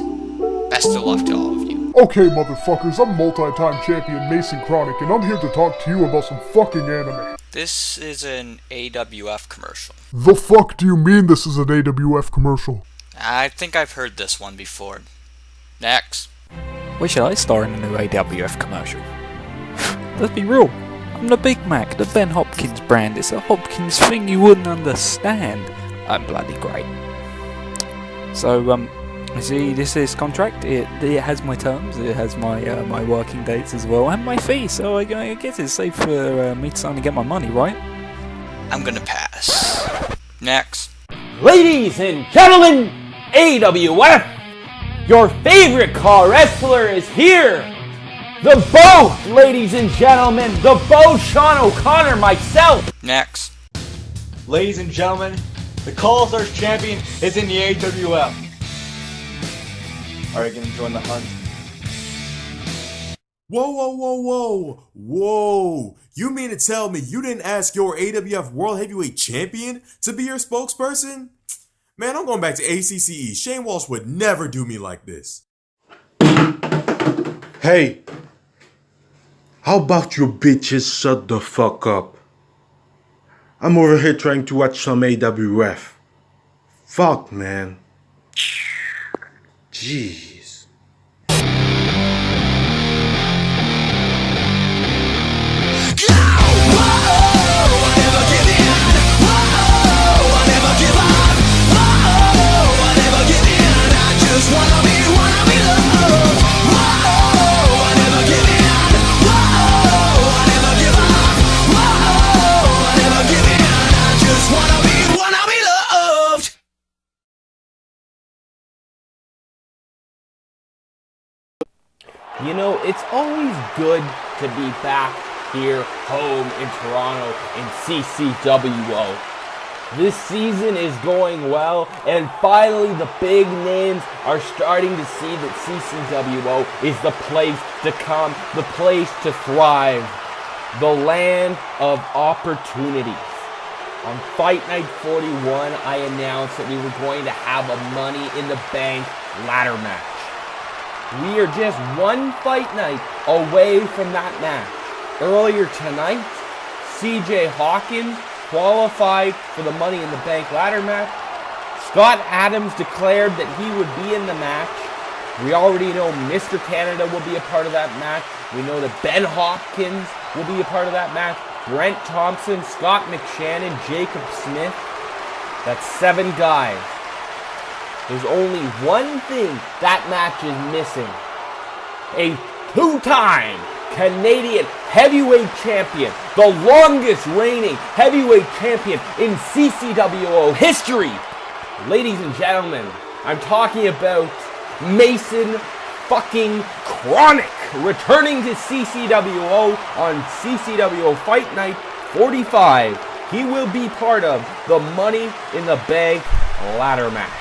Speaker 2: Best of luck to all of you.
Speaker 11: Okay, motherfuckers, I'm multi-time champion Mason Chronic, and I'm here to talk to you about some fucking anime.
Speaker 2: This is an AWF commercial.
Speaker 11: The fuck do you mean this is an AWF commercial?
Speaker 2: I think I've heard this one before. Next.
Speaker 12: Why should I star in a new AWF commercial? Let's be real. I'm the Big Mac, the Ben Hopkins brand. It's a Hopkins thing you wouldn't understand. I'm bloody great. So you see, this contract, it has my terms, it has my my working dates as well, and my fee. So I guess it's safe for me to sign and get my money, right?
Speaker 2: I'm gonna pass. Next.
Speaker 13: Ladies and gentlemen, AWF, your favorite car wrestler is here. The Boat, ladies and gentlemen, the Boat, Sean O'Connor, myself.
Speaker 2: Next.
Speaker 14: Ladies and gentlemen, the Call Stars champion is in the AWF. Are you gonna join the hunt?
Speaker 15: Whoa, whoa, whoa, whoa, whoa. You mean to tell me you didn't ask your AWF World Heavyweight Champion to be your spokesperson? Man, I'm going back to ACCE. Shane Walsh would never do me like this.
Speaker 1: Hey, how about you bitches shut the fuck up? I'm over here trying to watch some AWF. Fuck, man. Jeez.
Speaker 13: You know, it's always good to be back here home in Toronto in CCWO. This season is going well, and finally the big names are starting to see that CCWO is the place to come, the place to thrive, the land of opportunities. On Fight Night 41, I announced that we were going to have a Money in the Bank ladder match. We are just one fight night away from that match. Earlier tonight, CJ Hawkins qualified for the Money in the Bank ladder match. Scott Adams declared that he would be in the match. We already know Mr. Canada will be a part of that match. We know that Ben Hopkins will be a part of that match. Brent Thompson, Scott McShannon, Jacob Smith. That's 7 guys. There's only one thing that match is missing. A 2-time Canadian heavyweight champion, the longest reigning heavyweight champion in CCWO history. Ladies and gentlemen, I'm talking about Mason fucking Chronic returning to CCWO on CCWO Fight Night 45. He will be part of the Money in the Bank ladder match.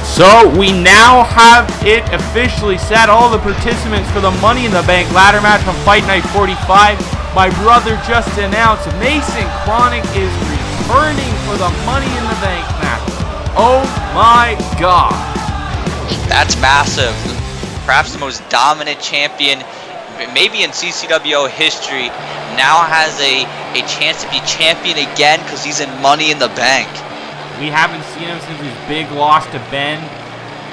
Speaker 4: So we now have it officially set. All the participants for the Money in the Bank ladder match from Fight Night 45. My brother just announced Mason Chronic is returning for the Money in the Bank match. Oh my God.
Speaker 2: That's massive. Perhaps the most dominant champion, maybe in CCWO history, now has a chance to be champion again because he's in Money in the Bank.
Speaker 4: We haven't seen him since his big loss to Ben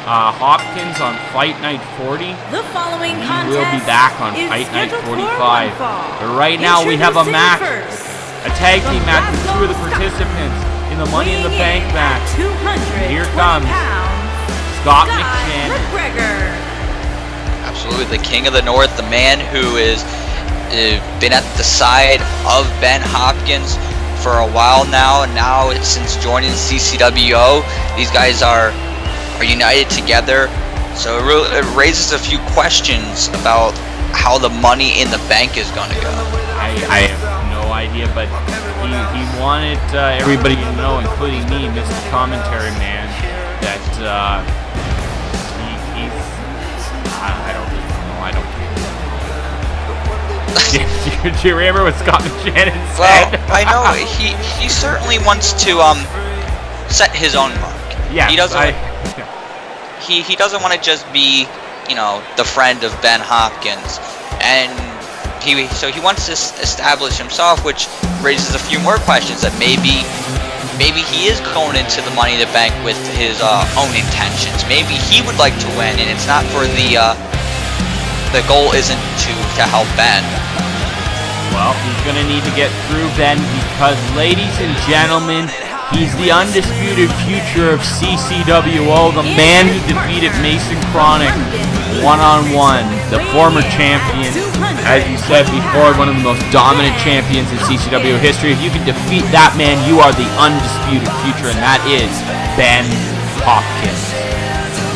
Speaker 4: Hopkins on Fight Night 40.
Speaker 10: The following
Speaker 4: He will be back on Fight Night 45. But right now we have a match, a tag team match with 2 of the participants in the Money in the Bank match. And here comes Scott McShannon.
Speaker 2: Absolutely, the King of the North, the man who is been at the side of Ben Hopkins for a while now, and now since joining CCWO, these guys are united together. So it raises a few questions about how the Money in the Bank is going to go.
Speaker 4: I have no idea, but he wanted everybody to know, including me, Mr. Commentary Man, that he's I don't know. I don't care. Do you remember what Scott McShannon said?
Speaker 2: Well, I know he certainly wants to set his own mark.
Speaker 4: Yeah,
Speaker 2: he doesn't. He doesn't want to just be, the friend of Ben Hopkins, and so he wants to establish himself, which raises a few more questions that maybe he is going into the Money in the Bank with his own intentions. Maybe he would like to win, and it's not for the goal isn't to help Ben.
Speaker 4: Well, he's going to need to get through Ben because, ladies and gentlemen, He's the undisputed future of CCWO, the man who defeated Mason Chronic one-on-one, the former champion. As you said before, one of the most dominant champions in CCWO history. If you can defeat that man, you are the undisputed future, and that is Ben Hopkins.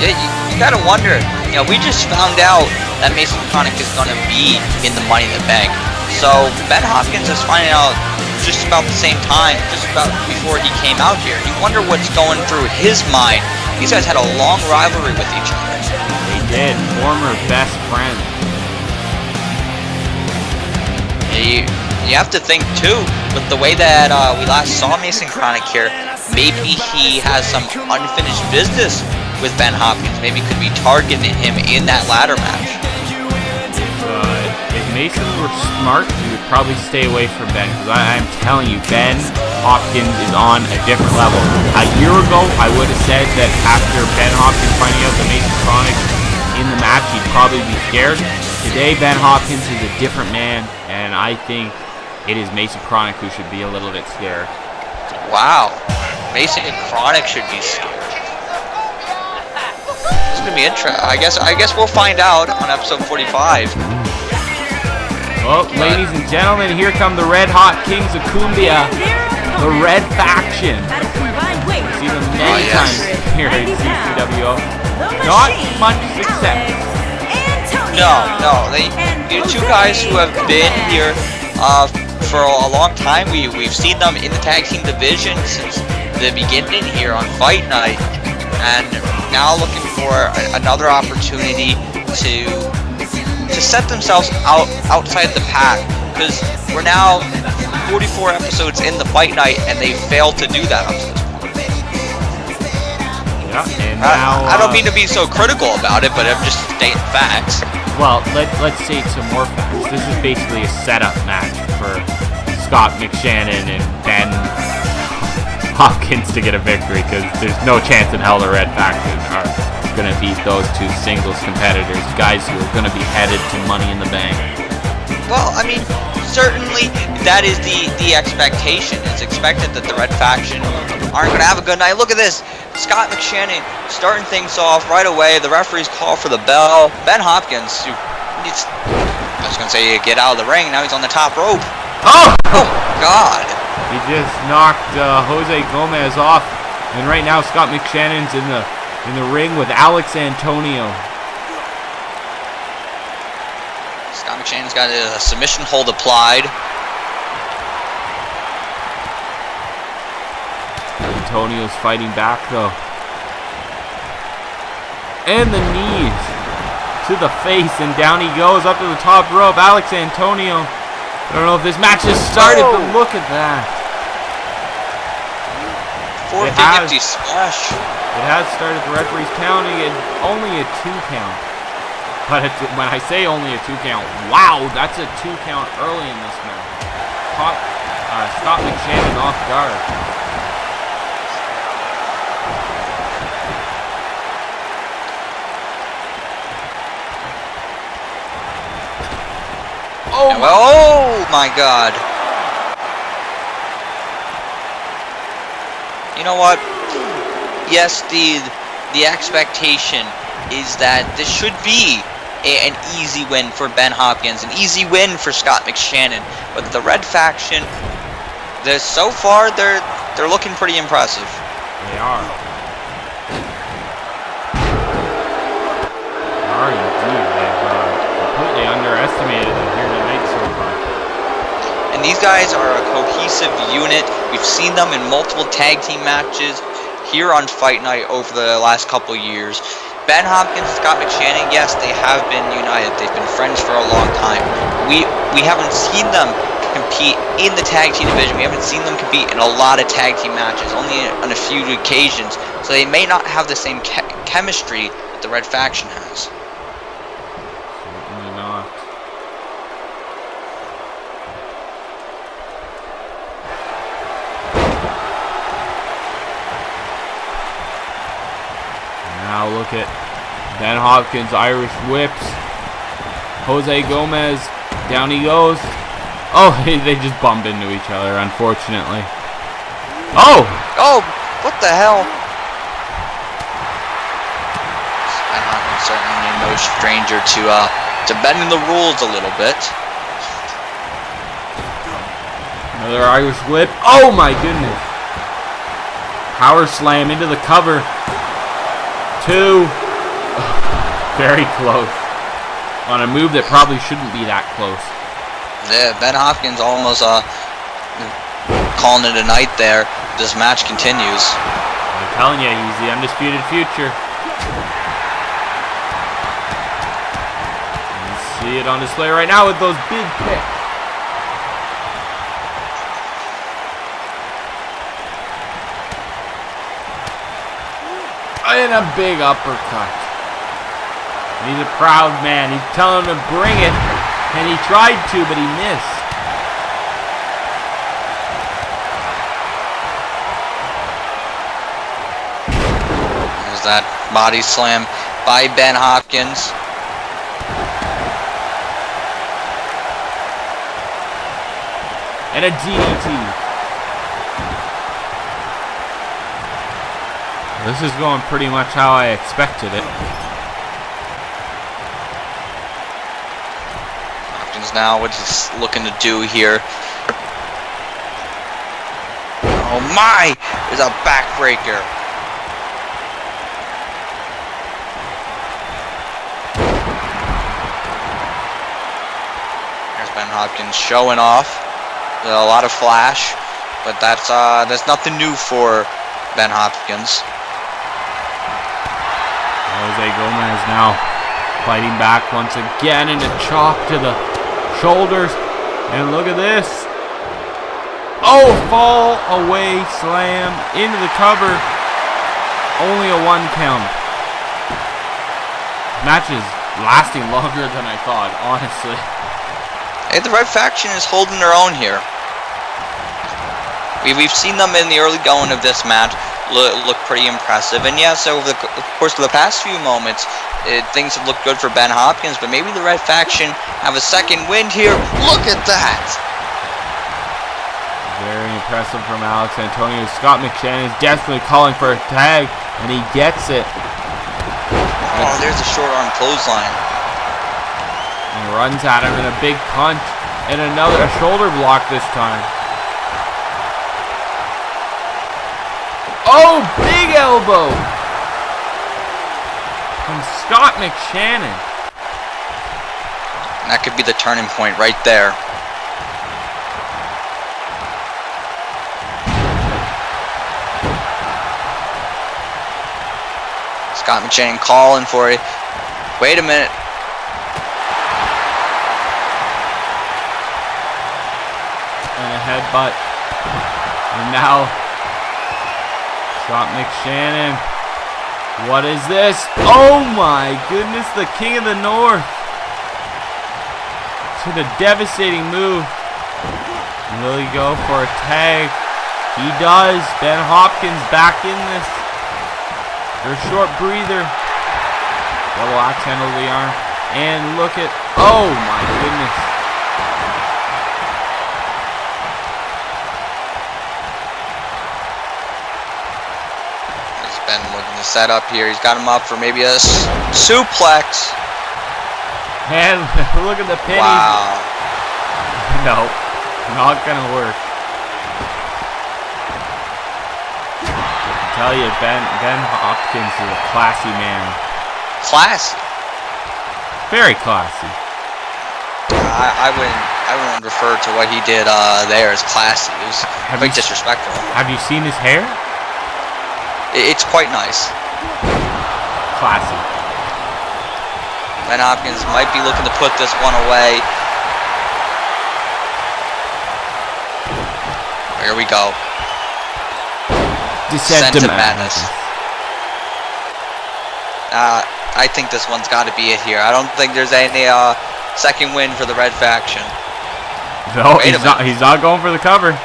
Speaker 2: Yeah, you gotta wonder. You know, we just found out that Mason Chronic is gonna be in the Money in the Bank. So Ben Hopkins is finding out just about the same time, just about before he came out here. You wonder what's going through his mind. These guys had a long rivalry with each other.
Speaker 4: They did. Former best friends.
Speaker 2: You have to think too, with the way that we last saw Mason Chronic here, maybe he has some unfinished business with Ben Hopkins. Maybe could be targeting him in that ladder match.
Speaker 4: If Mason were smart, he would probably stay away from Ben, because I'm telling you, Ben Hopkins is on a different level. A year ago, I would have said that after Ben Hopkins finding out that Mason Chronic in the match, he'd probably be scared. Today, Ben Hopkins is a different man, and I think it is Mason Chronic who should be a little bit scared.
Speaker 2: Wow, Mason Chronic should be scared. It's gonna be interesting. I guess we'll find out on episode 45.
Speaker 4: Well, ladies and gentlemen, here come the Red Hot Kings of Cumbia, the Red Faction. We see them many times here at CCWO. Not much success.
Speaker 2: No, they're two guys who have been here for a long time. We've seen them in the tag team division since the beginning here on Fight Night, and now looking for another opportunity to set themselves outside the pack, because we're now 44 episodes in the Fight Night and they failed to do that up to this point.
Speaker 4: Yeah, and now
Speaker 2: I don't mean to be so critical about it, but I'm just stating facts.
Speaker 4: Well, let's state some more facts. This is basically a setup match for Scott McShannon and Ben Hopkins to get a victory, because there's no chance in hell the Red Faction are going to beat those two singles competitors, guys who are going to be headed to Money in the Bank.
Speaker 2: Well, I mean, certainly that is the expectation. It's expected that the Red Faction aren't going to have a good night. Look at this. Scott McShannon starting things off right away. The referees call for the bell. Ben Hopkins, who needs, I was going to say get out of the ring, now he's on the top rope.
Speaker 4: Oh
Speaker 2: God.
Speaker 4: He just knocked Jose Gomez off. And right now Scott McShannon's in the ring with Alex Antonio.
Speaker 2: Scott McShannon's got a submission hold applied.
Speaker 4: Antonio's fighting back though. And the knees to the face, and down he goes up to the top rope. Alex Antonio. I don't know if this match has started, but look at that.
Speaker 2: 450 splash.
Speaker 4: It has started. The referee's counting it. Only a 2 count. But when I say only a 2 count, wow, that's a 2 count early in this match. Caught Scott McShannon off guard.
Speaker 2: Oh my God. You know what? Yes, the expectation is that this should be an easy win for Ben Hopkins, an easy win for Scott McShannon. But the Red Faction, so far they're looking pretty impressive.
Speaker 4: They are. They are indeed. They've completely underestimated them here tonight so far.
Speaker 2: And these guys are a cohesive unit. We've seen them in multiple tag team matches here on Fight Night over the last couple years. Ben Hopkins, Scott McShannon, yes, they have been united. They've been friends for a long time. We haven't seen them compete in the tag team division. We haven't seen them compete in a lot of tag team matches, only on a few occasions. So they may not have the same chemistry that the Red Faction has.
Speaker 4: Certainly not. Now look at Ben Hopkins, Irish whips. Jose Gomez, down he goes. Oh, they just bump into each other, unfortunately. Oh!
Speaker 2: Oh, what the hell? I'm certainly no stranger to bending the rules a little bit.
Speaker 4: Another Irish whip. Oh my goodness. Power slam into the cover. 2. Very close. On a move that probably shouldn't be that close.
Speaker 2: Yeah, Ben Hopkins almost calling it a night there. This match continues.
Speaker 4: I'm telling you, he's the undisputed future. You see it on display right now with those big kicks. And a big uppercut. He's a proud man. He's telling him to bring it. And he tried to, but he missed.
Speaker 2: There's that body slam by Ben Hopkins.
Speaker 4: And a DDT. This is going pretty much how I expected it.
Speaker 2: Hopkins now, what he's looking to do here. Oh my! There's a backbreaker. There's Ben Hopkins showing off. A lot of flash, but that's nothing new for Ben Hopkins.
Speaker 4: Jose Gomez now fighting back once again into chop to the shoulders. And look at this. Oh, fall away slam into the cover. Only a 1 count. Match is lasting longer than I thought, honestly.
Speaker 2: Hey, the Red Faction is holding their own here. We've seen them in the early going of this match look pretty impressive, and yes, over the course of the past few moments, things have looked good for Ben Hopkins, but maybe the Red Faction have a second wind here. Look at that!
Speaker 4: Very impressive from Alex Antonio. Scott McShannon is desperately calling for a tag, and he gets it.
Speaker 2: Oh, there's a short arm clothesline.
Speaker 4: And runs at him in a big punch, and a shoulder block this time. Oh, big elbow from Scott McShannon.
Speaker 2: And that could be the turning point right there. Scott McShannon calling for it. Wait a minute.
Speaker 4: And a headbutt. And now Scott McShannon. What is this? Oh my goodness, the King of the North. To the devastating move. Will he go for a tag? He does. Ben Hopkins back in this. There's a short breather. Double axe handle to the arm. And look at, oh my goodness.
Speaker 2: Ben looking to set up here. He's got him up for maybe a suplex.
Speaker 4: And look at the pin.
Speaker 2: Wow.
Speaker 4: No, not gonna work. I tell you, Ben Hopkins is a classy man.
Speaker 2: Classy.
Speaker 4: Very classy.
Speaker 2: I wouldn't refer to what he did there as classy. It was quite disrespectful.
Speaker 4: Have you seen his hair?
Speaker 2: It's quite nice.
Speaker 4: Classy.
Speaker 2: Ben Hopkins might be looking to put this one away. Here we go.
Speaker 4: Descent to madness.
Speaker 2: I think this one's got to be it here. I don't think there's any second win for the Red Faction.
Speaker 4: No, he's not going for the cover.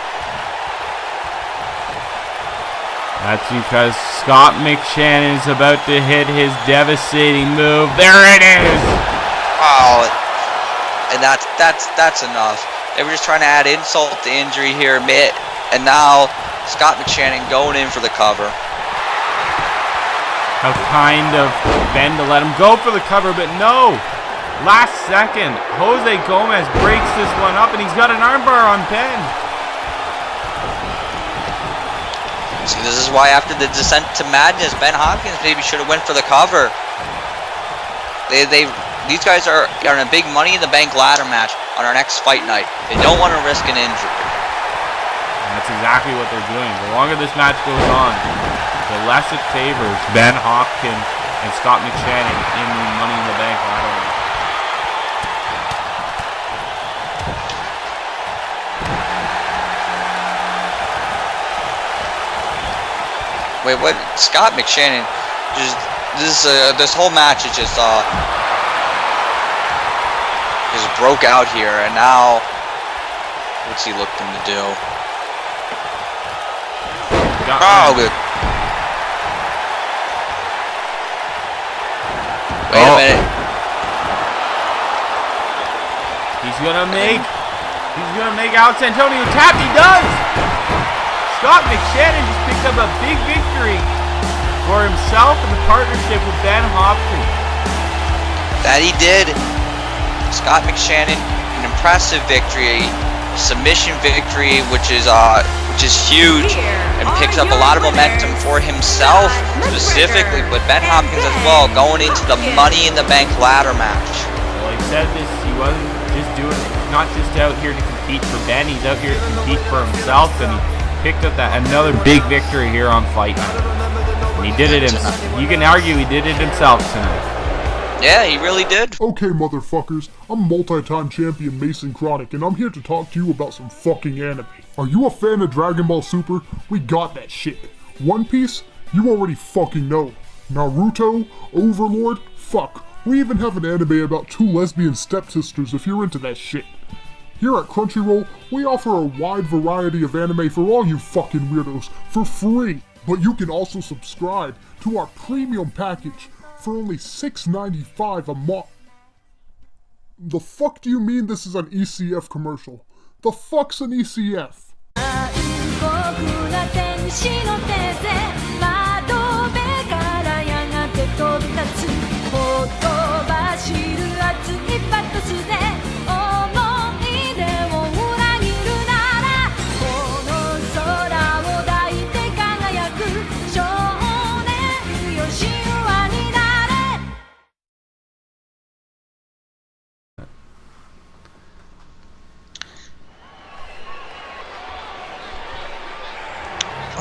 Speaker 4: That's because Scott McShannon is about to hit his devastating move. There it is!
Speaker 2: Oh, and that's enough. They were just trying to add insult to injury here. And now Scott McShannon going in for the cover.
Speaker 4: How kind of Ben to let him go for the cover, but no. Last second, Jose Gomez breaks this one up, and he's got an armbar on Ben.
Speaker 2: See, this is why after the descent to madness, Ben Hopkins maybe should have went for the cover. These guys are in a big Money in the Bank ladder match on our next fight night. They don't want to risk an injury.
Speaker 4: And that's exactly what they're doing. The longer this match goes on, the less it favors Ben Hopkins and Scott McShannon in the Money in the Bank ladder match.
Speaker 2: Wait, what? Scott McShannon, just this whole match is just broke out here, and now what's he looking to do? Good. Wait a minute.
Speaker 4: He's gonna make Alex Antonio tap. He does. Scott McShannon just picked up a big victory for himself in the partnership with Ben Hopkins.
Speaker 2: That he did. Scott McShannon, an impressive victory, submission victory, which is huge, and picks up a lot of momentum for himself specifically, but Ben Hopkins as well, going into the Money in the Bank ladder match.
Speaker 4: Well, he said this. He wasn't just doing it. He's not just out here to compete for Ben. He's out here to compete for himself, and he picked up another big victory here on Fight Night. And he did it himself. You can argue he did it himself tonight.
Speaker 2: Yeah, he really did.
Speaker 11: Okay, motherfuckers, I'm multi-time champion Mason Chronic, and I'm here to talk to you about some fucking anime. Are you a fan of Dragon Ball Super? We got that shit. One Piece? You already fucking know. Naruto? Overlord? Fuck. We even have an anime about two lesbian stepsisters if you're into that shit. Here at Crunchyroll, we offer a wide variety of anime for all you fucking weirdos for free. But you can also subscribe to our premium package for only $6.95 a month. The fuck do you mean this is an ECF commercial? The fuck's an ECF?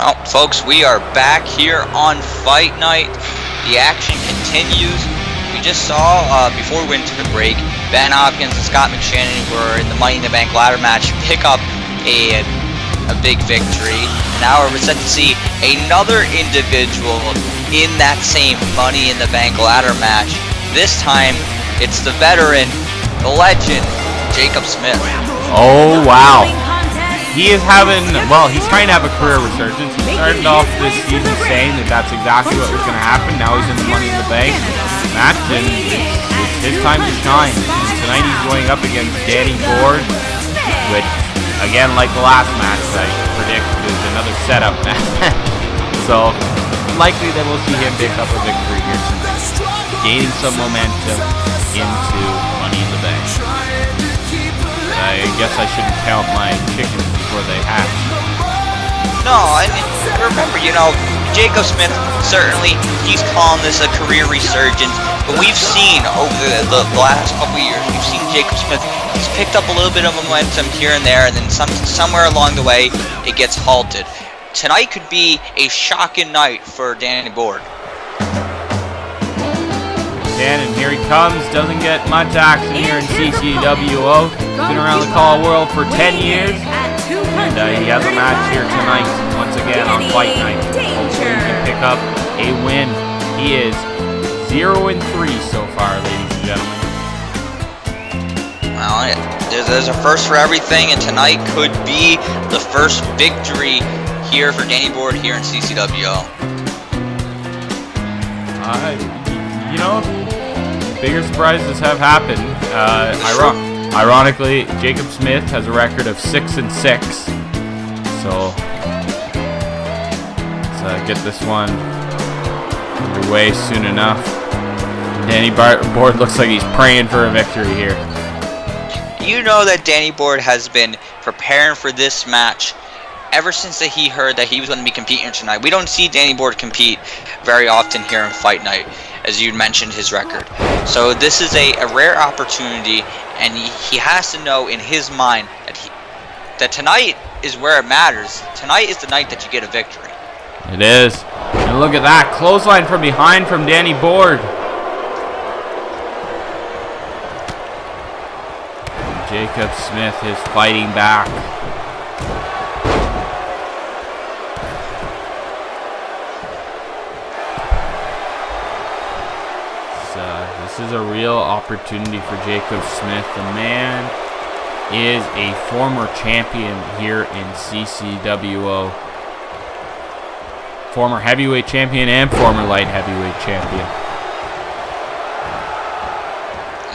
Speaker 2: Well, folks, we are back here on Fight Night. The action continues. We just saw, before we went to the break, Ben Hopkins and Scott McShannon were in the Money in the Bank ladder match pick up a big victory. Now we're set to see another individual in that same Money in the Bank ladder match. This time, it's the veteran, the legend, Jacob Smith.
Speaker 4: Oh, wow. He is having, well, he's trying to have a career resurgence. He started off this season saying that that's exactly what was going to happen. Now he's in the Money in the Bank match, and it's his time to shine. Tonight he's going up against Danny Board, which, again, like the last match, I predict is another setup match. So, likely that we'll see him pick up a victory here tonight, gaining some momentum into Money in the Bank. I guess I shouldn't count my chickens before they hatch.
Speaker 2: No, I mean, remember, Jacob Smith, certainly, he's calling this a career resurgence, but we've seen over the last couple of years, we've seen Jacob Smith, he's picked up a little bit of momentum here and there, and then somewhere along the way, it gets halted. Tonight could be a shocking night for Danny Board.
Speaker 4: And here he comes, doesn't get much action here in CCWO. Been around the call world for 10 years, and he has a match here tonight, once again on Fight Night. Hopefully he can pick up a win. He is 0-3 so far, ladies and gentlemen.
Speaker 2: Well, there's a first for everything, and tonight could be the first victory here for Danny Board here in CCWO.
Speaker 4: Bigger surprises have happened. Ironically, Jacob Smith has a record of 6-6. So let's get this one underway soon enough. Danny Board looks like he's praying for a victory here.
Speaker 2: You know that Danny Board has been preparing for this match ever since that he heard that he was going to be competing tonight. We don't see Danny Board compete very often here in Fight Night, as you mentioned his record. So this is a rare opportunity, and he has to know in his mind that tonight is where it matters. Tonight is the night that you get a victory.
Speaker 4: It is. And look at that. Clothesline from behind from Danny Board. Jacob Smith is fighting back. This is a real opportunity for Jacob Smith. The man is a former champion here in CCWO. Former heavyweight champion and former light heavyweight champion.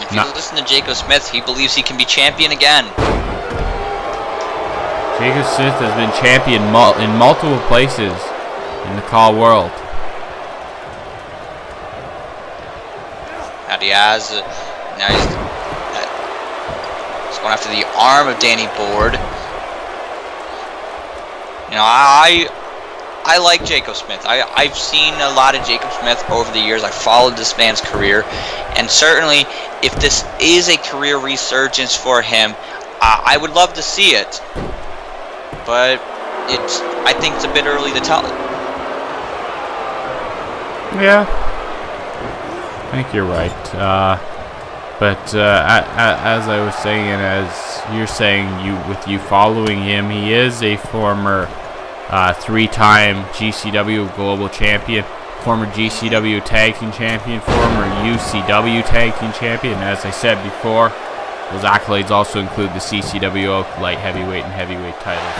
Speaker 2: If you listen to Jacob Smith, he believes he can be champion again.
Speaker 4: Jacob Smith has been champion in multiple places in the CAW world.
Speaker 2: Now Diaz, now he's going after the arm of Danny Board. You know, I like Jacob Smith. I've seen a lot of Jacob Smith over the years. I followed this man's career, and certainly if this is a career resurgence for him, I would love to see it. But I think it's a bit early to tell it.
Speaker 4: Yeah, I think you're right. But as I was saying, and as you're saying, with you following him, he is a former three-time GCW Global Champion, former GCW Tag Team Champion, former UCW Tag Team Champion. As I said before, those accolades also include the CCWO Light Heavyweight and Heavyweight titles.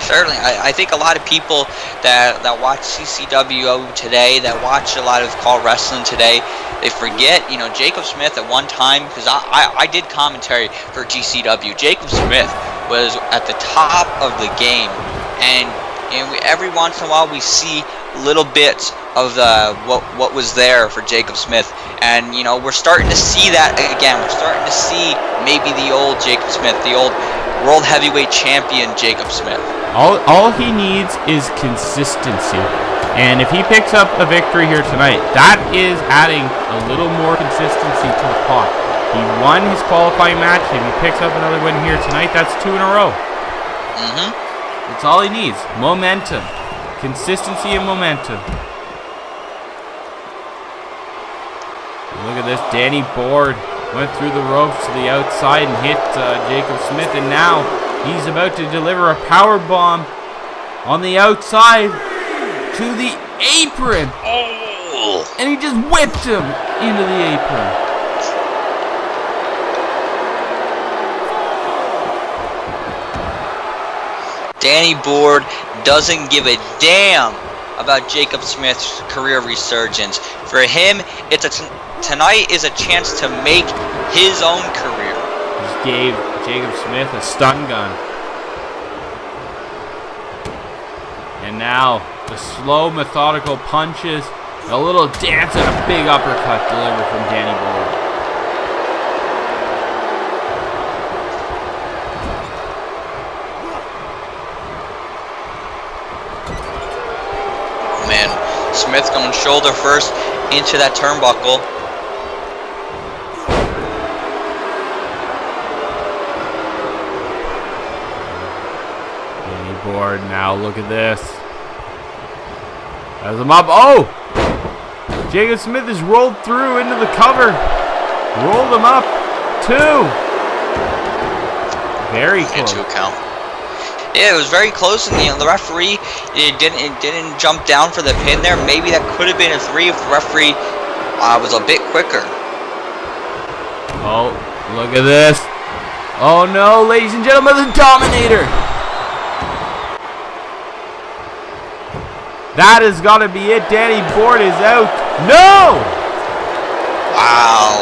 Speaker 2: Certainly, I think a lot of people that watch CCWO today, that watch a lot of CAW Wrestling today, they forget, you know, Jacob Smith at one time, because I did commentary for GCW. Jacob Smith was at the top of the game, and every once in a while we see little bits of what was there for Jacob Smith, and you know, we're starting to see that again. We're starting to see maybe the old Jacob Smith, the old World Heavyweight Champion Jacob Smith.
Speaker 4: All he needs is consistency, and if he picks up a victory here tonight, that is adding a little more consistency to the pot. He won his qualifying match. If he picks up another win here tonight, that's 2 in a row. That's all he needs. Momentum. Consistency and momentum. Look at this. Danny Board went through the ropes to the outside and hit Jacob Smith, and now he's about to deliver a power bomb on the outside to the apron. Oh! And he just whipped him into the apron.
Speaker 2: Danny Board doesn't give a damn about Jacob Smith's career resurgence. For him, tonight is a chance to make his own career.
Speaker 4: Just gave Jacob Smith a stun gun. And now the slow, methodical punches, a little dance, and a big uppercut delivered from Danny Board.
Speaker 2: Smith going shoulder first into that turnbuckle.
Speaker 4: Danny Board, now look at this. Has him up. Oh! Jacob Smith is rolled through into the cover. Rolled him up. 2. Very close.
Speaker 2: 2 count. Yeah, it was very close, and the referee didn't jump down for the pin there. Maybe that could have been a 3 if the referee was a bit quicker.
Speaker 4: Oh, look at this. Oh no, ladies and gentlemen, the Dominator. That has got to be it. Danny Board is out. No!
Speaker 2: Wow.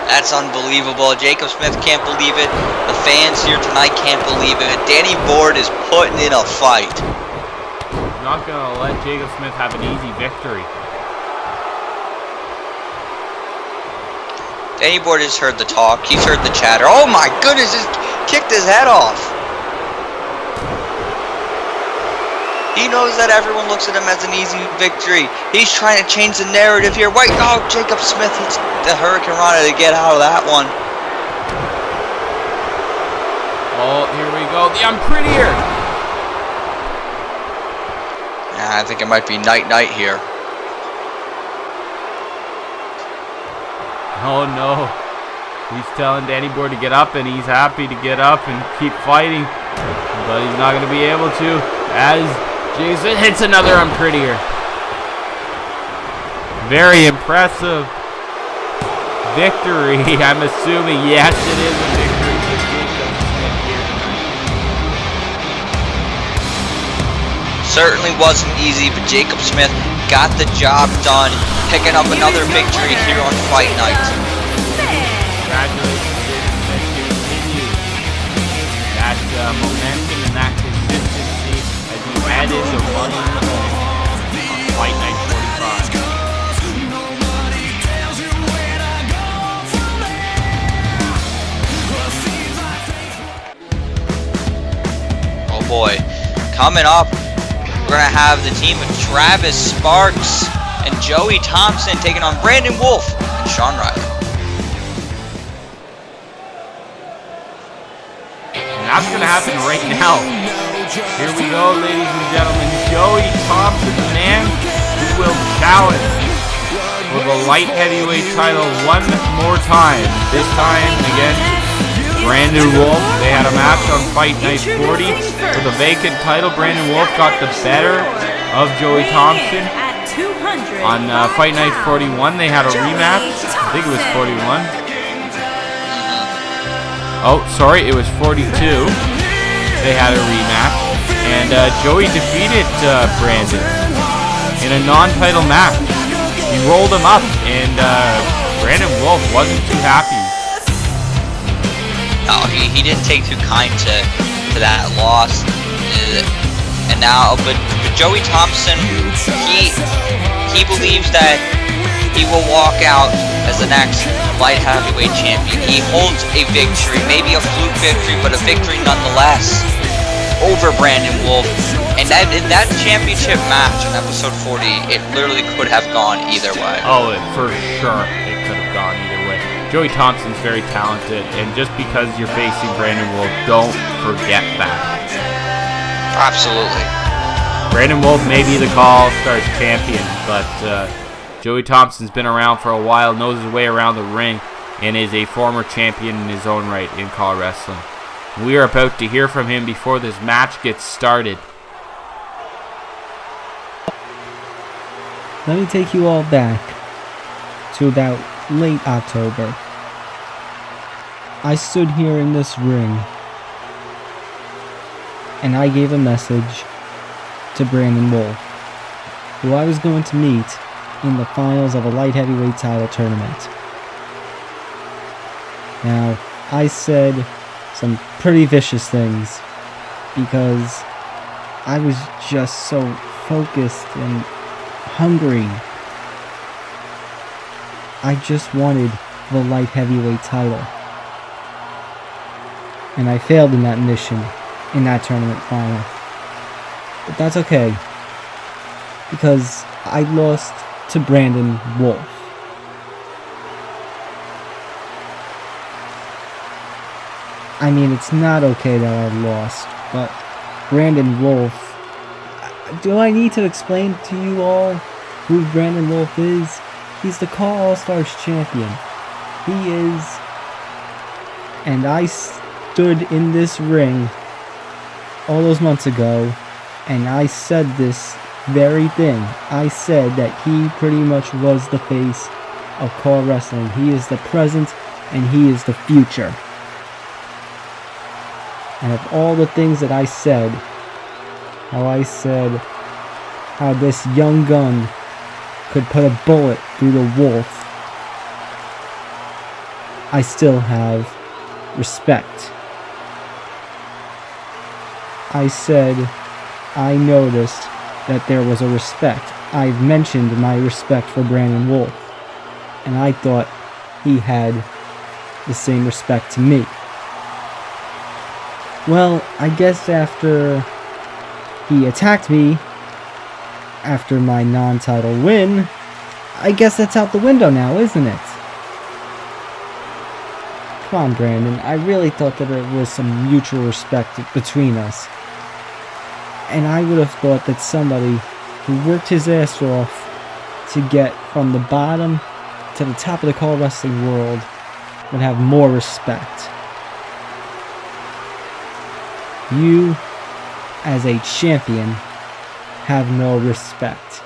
Speaker 2: That's unbelievable. Jacob Smith can't believe it. The fans here tonight can't believe it. Danny Board is putting in a fight.
Speaker 4: He's not going to let Jacob Smith have an easy victory.
Speaker 2: Danny Board has heard the talk. He's heard the chatter. Oh my goodness, he's kicked his head off. He knows that everyone looks at him as an easy victory. He's trying to change the narrative here. Wait, no, Jacob Smith hits the Hurricane Rana to get out of that one.
Speaker 4: Oh, here we go. The I'm prettier.
Speaker 2: I think it might be night-night here.
Speaker 4: Oh no. He's telling Danny Board to get up, and he's happy to get up and keep fighting. But he's not going to be able to as Jason hits another I'm prettier. Very impressive victory, I'm assuming. Yes, it is a victory for Jacob Smith here tonight.
Speaker 2: Certainly wasn't easy, but Jacob Smith got the job done, picking up another victory here on Fight Night.
Speaker 4: Congratulations, Jacob Smith. Continue that momentum and that consistency as he added the money in the bank on Fight Night 45.
Speaker 2: Oh boy. Coming up, we're going to have the team of Travis Sparks and Joey Thompson taking on Brandon Wolf and Sean Riley.
Speaker 4: And that's going to happen right now. Here we go, ladies and gentlemen. Joey Thompson, the man who will challenge for the light heavyweight title one more time. This time against Brandon Wolf. They had a match on Fight Night 40 for the vacant title. Brandon Wolf got the better of Joey Thompson. On Fight Night 41, they had a rematch. I think it was 41. Oh, sorry, it was 42. They had a rematch. And Joey defeated Brandon in a non-title match. He rolled him up, and Brandon Wolf wasn't too happy.
Speaker 2: No, he didn't take too kind to that loss. And now, but Joey Thompson, he believes that he will walk out as the next light heavyweight champion. He holds a victory, maybe a fluke victory, but a victory nonetheless over Brandon Wolf. And that championship match in episode 40, it literally could have gone either way.
Speaker 4: Oh, for sure, it could have gone either way. Joey Thompson's very talented, and just because you're facing Brandon Wolf, don't forget that.
Speaker 2: Absolutely.
Speaker 4: Brandon Wolf may be the All Stars champion, but Joey Thompson's been around for a while, knows his way around the ring, and is a former champion in his own right in Call Wrestling. We are about to hear from him before this match gets started.
Speaker 16: Let me take you all back to about late October. I stood here in this ring and I gave a message to Brandon Wolf, who I was going to meet in the finals of a light heavyweight title tournament. Now, I said some pretty vicious things because I was just so focused and hungry. I just wanted the light heavyweight title. And I failed in that mission in that tournament final. But that's okay, because I lost to Brandon Wolf. I mean, it's not okay that I lost, but Brandon Wolf... Do I need to explain to you all who Brandon Wolf is? He's the Call All-Stars champion. He is... And I stood in this ring all those months ago, and I said this very thing. I said that he pretty much was the face of Call Wrestling. He is the present, and he is the future. And of all the things that I said, how this young gun could put a bullet through the wolf, I still have respect. I said I noticed that there was a respect. I've mentioned my respect for Brandon Wolf, and I thought he had the same respect to me. Well, I guess after he attacked me after my non-title win, I guess that's out the window now, isn't it? Come on, Brandon. I really thought that there was some mutual respect between us. And I would have thought that somebody who worked his ass off to get from the bottom to the top of the car wrestling world would have more respect. You, as a champion, have no respect.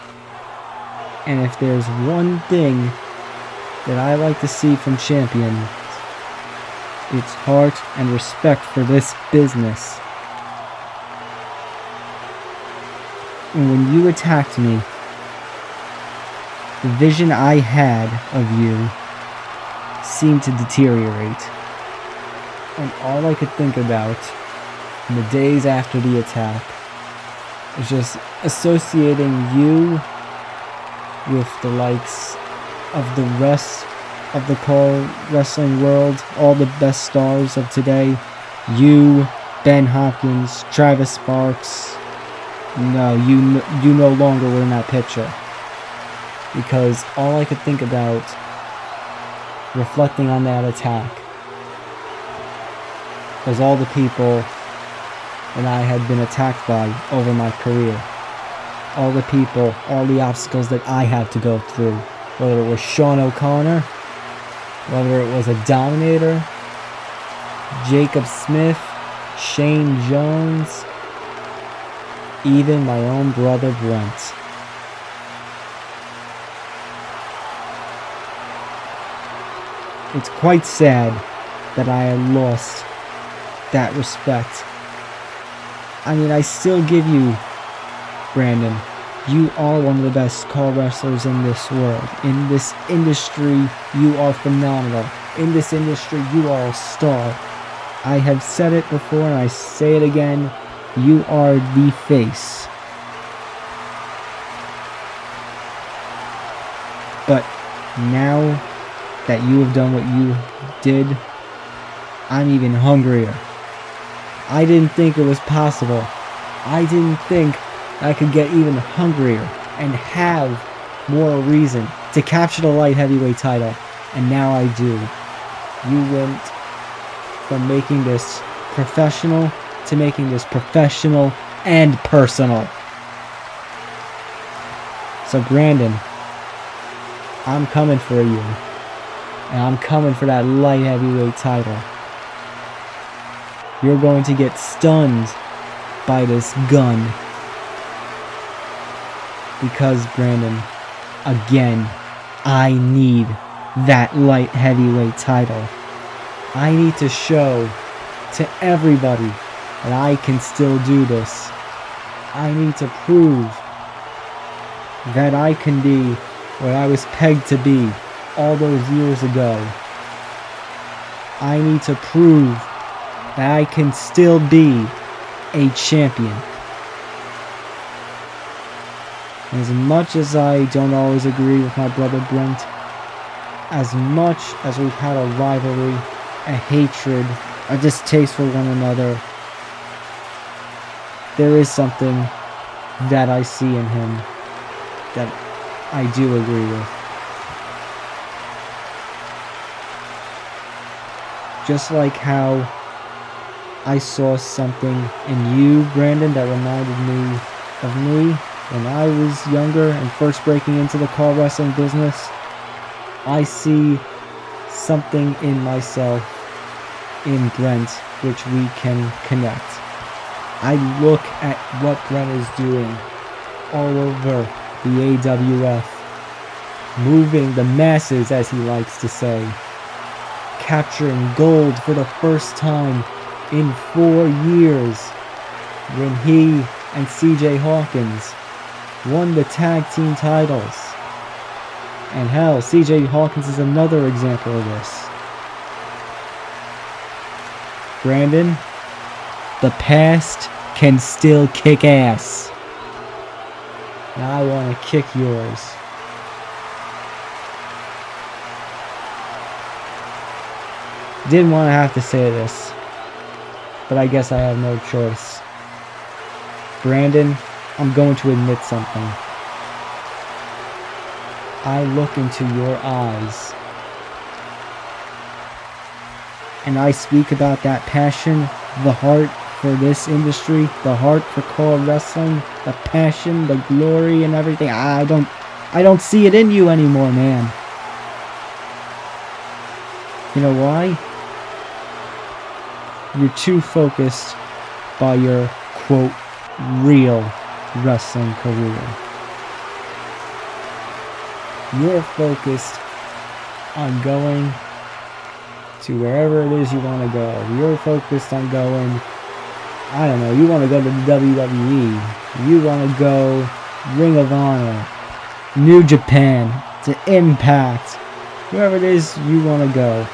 Speaker 16: And if there's one thing that I like to see from champions, it's heart and respect for this business. And when you attacked me, the vision I had of you seemed to deteriorate. And all I could think about in the days after the attack was just associating you with the likes of the rest of the car wrestling world, all the best stars of today. You, Ben Hopkins, Travis Sparks. No, you no longer were in that picture. Because all I could think about, reflecting on that attack, was all the people that I had been attacked by over my career. All the people, all the obstacles that I had to go through. Whether it was Sean O'Connor, whether it was a Dominator, Jacob Smith, Shane Jones, even my own brother Brent. It's quite sad that I had lost that respect. I mean, I still give you, Brandon, you are one of the best car wrestlers in this world. In this industry, you are phenomenal. In this industry, you are a star. I have said it before and I say it again. You are the face. But now that you have done what you did, I'm even hungrier. I didn't think it was possible. I didn't think I could get even hungrier and have more reason to capture the light heavyweight title. And now I do. You went from making this professional to making this professional and personal. So Brandon, I'm coming for you. And I'm coming for that light heavyweight title. You're going to get stunned by this gun. Because, Brandon, again, I need that light heavyweight title. I need to show to everybody that I can still do this. I need to prove that I can be what I was pegged to be all those years ago. I need to prove that I can still be a champion. As much as I don't always agree with my brother Brent, as much as we've had a rivalry, a hatred, a distaste for one another, there is something that I see in him that I do agree with. Just like how I saw something in you, Brandon, that reminded me of me when I was younger and first breaking into the car wrestling business. I see something in myself, in Brent, which we can connect. I look at what Brent is doing all over the AWF, moving the masses, as he likes to say, capturing gold for the first time in 4 years when he and CJ Hawkins won the tag team titles. And hell, CJ Hawkins is another example of this. Brandon, the past can still kick ass. Now I want to kick yours. Didn't want to have to say this, but I guess I have no choice. Brandon, I'm going to admit something. I look into your eyes, and I speak about that passion, the heart for this industry, the heart for core wrestling, the passion, the glory, and everything. I don't see it in you anymore, man. You know why? You're too focused by your, quote, real wrestling career. You're focused on going to wherever it is you want to go. You're focused on going, I don't know, you want to go to the WWE. You want to go Ring of Honor, New Japan, to Impact, wherever it is you want to go.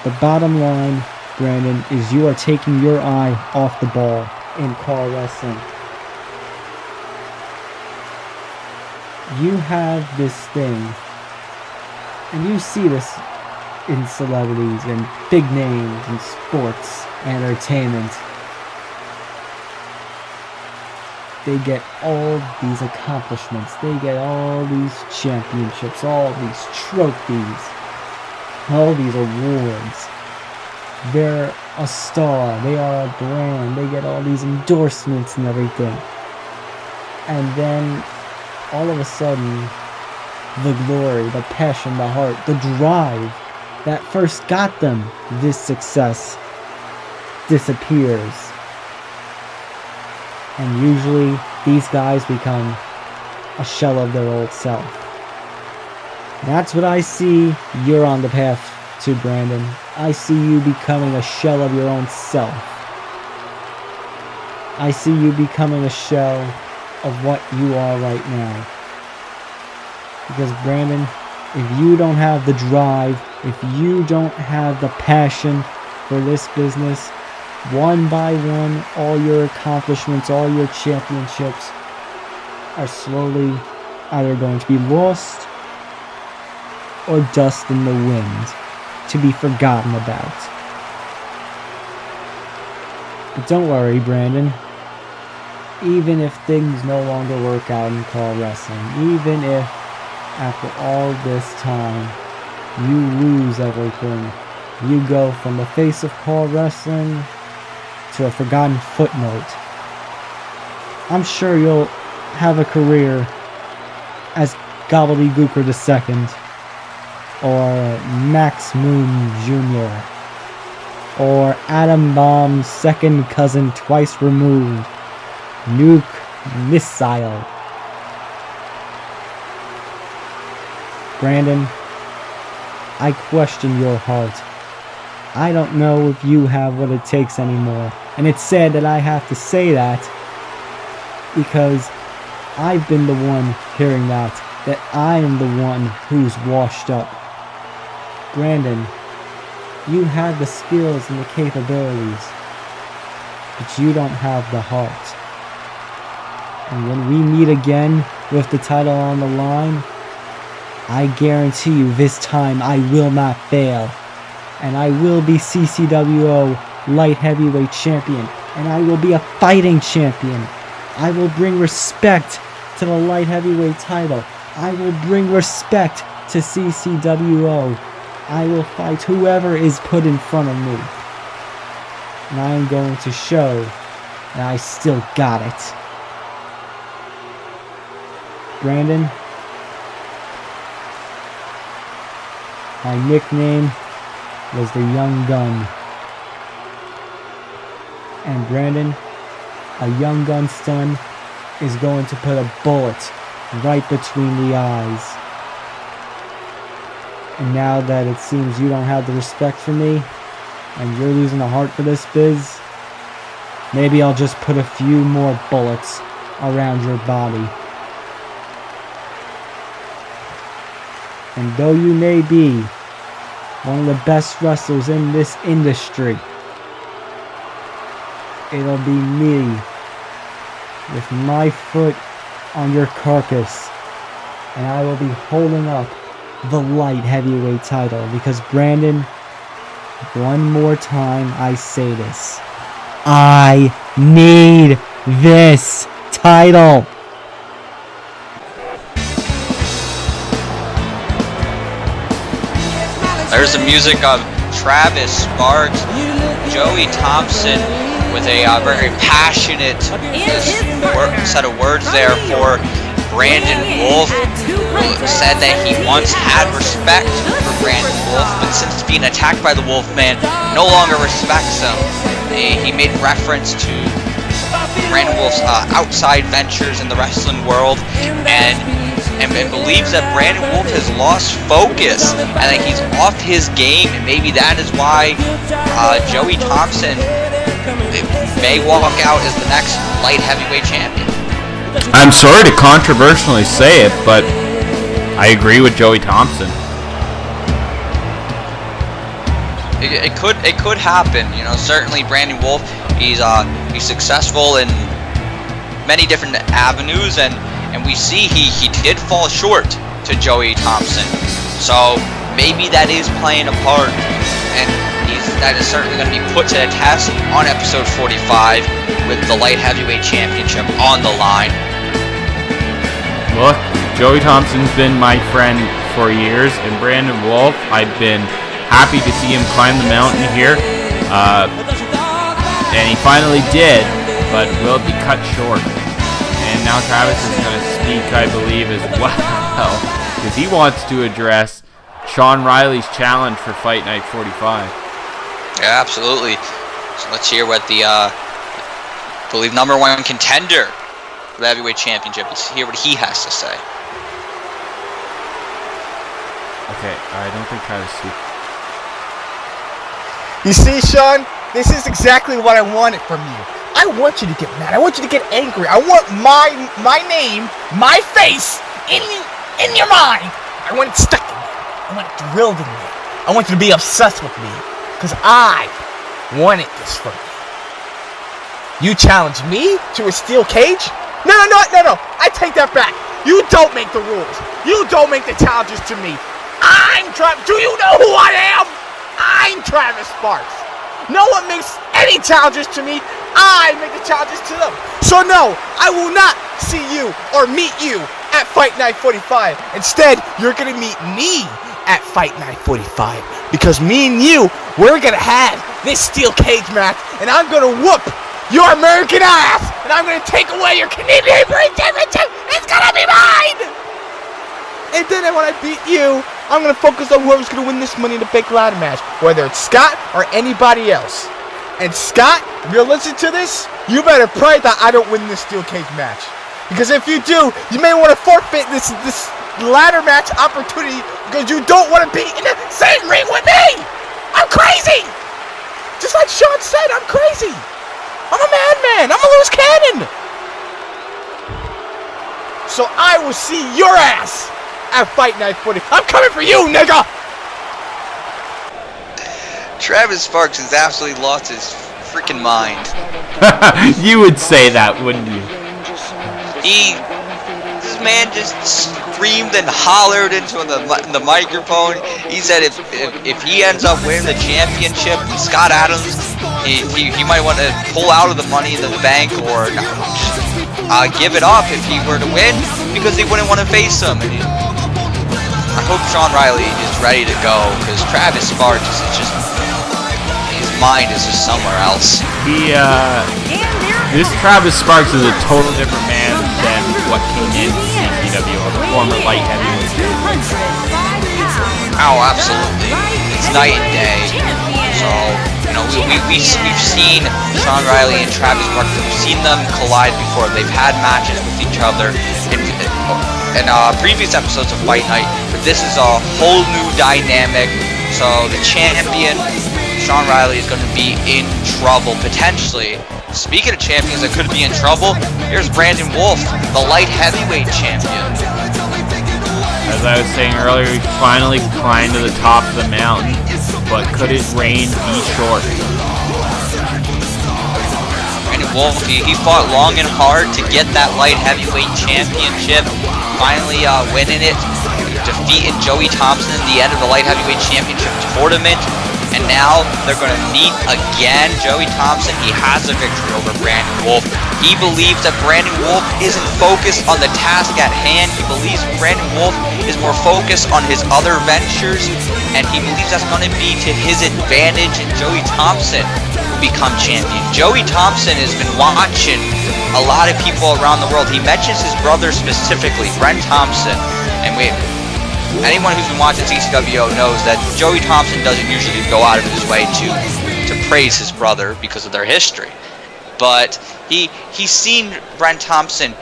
Speaker 16: The bottom line, Brandon, is you are taking your eye off the ball in car wrestling. You have this thing, and you see this in celebrities and big names in sports and entertainment. They get all these accomplishments, they get all these championships, all these trophies, all these awards. They're a star, they are a brand, they get all these endorsements and everything. And then all of a sudden, the glory, the passion, the heart, the drive that first got them this success disappears. And usually these guys become a shell of their old self. That's what I see you're on the path to, Brandon. I see you becoming a shell of your own self. I see you becoming a shell of what you are right now. Because Brandon, if you don't have the drive, if you don't have the passion for this business, one by one, all your accomplishments, all your championships are slowly either going to be lost or dust in the wind, to be forgotten about. But don't worry, Brandon. Even if things no longer work out in car wrestling, even if after all this time you lose everything, you go from the face of car wrestling to a forgotten footnote, I'm sure you'll have a career as Gobbledygooker II, or Max Moon Jr., or Adam Bomb's second cousin twice removed, Nuke Missile. Brandon, I question your heart. I don't know if you have what it takes anymore. And it's sad that I have to say that, because I've been the one hearing that I am the one who's washed up. Brandon, you have the skills and the capabilities, but you don't have the heart. And when we meet again with the title on the line, I guarantee you this time I will not fail. And I will be CCWO Light Heavyweight Champion. And I will be a fighting champion. I will bring respect to the Light Heavyweight title. I will bring respect to CCWO. I will fight whoever is put in front of me. And I am going to show that I still got it. Brandon, my nickname was the Young Gun. And Brandon, a Young Gun's son is going to put a bullet right between the eyes. And now that it seems you don't have the respect for me, and you're losing the heart for this biz, maybe I'll just put a few more bullets around your body. And though you may be one of the best wrestlers in this industry. It'll be me with my foot on your carcass, and I will be holding up the light heavyweight title because, Brandon, one more time I say this, I need this title.
Speaker 2: There's the music of Travis Sparks, Joey Thompson with a very passionate set of words there for Brandon Wolf, who said that he once had respect for Brandon Wolf, but since being attacked by the Wolfman, no longer respects him. He made reference to Brandon Wolf's outside ventures in the wrestling world, and believes that Brandon Wolf has lost focus and that he's off his game, and maybe that is why Joey Thompson may walk out as the next light heavyweight champion.
Speaker 4: I'm sorry to controversially say it, but I agree with Joey Thompson.
Speaker 2: It could happen, you know. Certainly, Brandon Wolf, he's successful in many different avenues, and we see he did fall short to Joey Thompson. So maybe that is playing a part, and that is certainly going to be put to the test on episode 45 with the light heavyweight championship on the line.
Speaker 4: Look, Joey Thompson's been my friend for years, and Brandon Wolf, I've been happy to see him climb the mountain here, and he finally did, but will be cut short. And now Travis is going to speak, I believe, as well, because he wants to address Sean Riley's challenge for Fight Night 45.
Speaker 2: Yeah, absolutely. So let's hear what the, I believe, #1 contender for the heavyweight championship. Let's hear what he has to say.
Speaker 4: Okay, I don't think Travis speaks.
Speaker 17: You see, Sean, this is exactly what I wanted from you. I want you to get mad. I want you to get angry. I want my name, my face in your mind. I want it stuck in there. I want it drilled in there. I want you to be obsessed with me because I wanted this from you. You challenged me to a steel cage? No. I take that back. You don't make the rules. You don't make the challenges to me. Do you know who I am? I'm Travis Sparks. No one makes any challenges to me. I make the challenges to them. So no, I will not see you or meet you at Fight Night 45. Instead, you're going to meet me at Fight Night 45. Because me and you, we're going to have this steel cage match. And I'm going to whoop your American ass. And I'm going to take away your Canadian championship. It's going to be mine. And then when I beat you, I'm going to focus on whoever's going to win this Money in the Bank ladder match, whether it's Scott or anybody else. And Scott, if you're listening to this, you better pray that I don't win this steel cage match. Because if you do, you may want to forfeit this ladder match opportunity because you don't want to be in the same ring with me. I'm crazy. Just like Sean said, I'm crazy. I'm a madman. I'm a loose cannon. So I will see your ass at Fight Night 40. I'm coming for you, nigga!
Speaker 2: Travis Sparks has absolutely lost his freaking mind.
Speaker 4: You would say that, wouldn't you?
Speaker 2: This man just screamed and hollered into the microphone. He said if he ends up winning the championship from Scott Adams, he might want to pull out of the Money in the Bank or give it up if he were to win because he wouldn't want to face him. I hope Sean Riley is ready to go because Travis Sparks is just, his mind is just somewhere else.
Speaker 4: This Travis Sparks is a total different man than what came in CCWO, the former light heavyweight.
Speaker 2: Oh, absolutely. It's night and day. So, you know, we've seen Sean Riley and Travis Sparks. We've seen them collide before. They've had matches with each other in previous episodes of Fight Night. But this is a whole new dynamic. So the champion, Sean Riley, is going to be in trouble potentially. Speaking of champions that could be in trouble, here's Brandon Wolf, the light heavyweight champion.
Speaker 4: As I was saying earlier, he finally climbed to the top of the mountain, but could his reign be short?
Speaker 2: Brandon Wolf, he fought long and hard to get that light heavyweight championship, finally winning it, defeating Joey Thompson in the end of the light heavyweight championship tournament. And now they're going to meet again. Joey Thompson, he has a victory over Brandon Wolf. He believes that Brandon Wolf isn't focused on the task at hand. He believes Brandon Wolf is more focused on his other ventures, and he believes that's going to be to his advantage, and Joey Thompson will become champion. Joey Thompson has been watching a lot of people around the world. He mentions his brother specifically, Brent Thompson, and anyone who's been watching CCWO knows that Joey Thompson doesn't usually go out of his way to praise his brother because of their history. But he's seen Brent Thompson,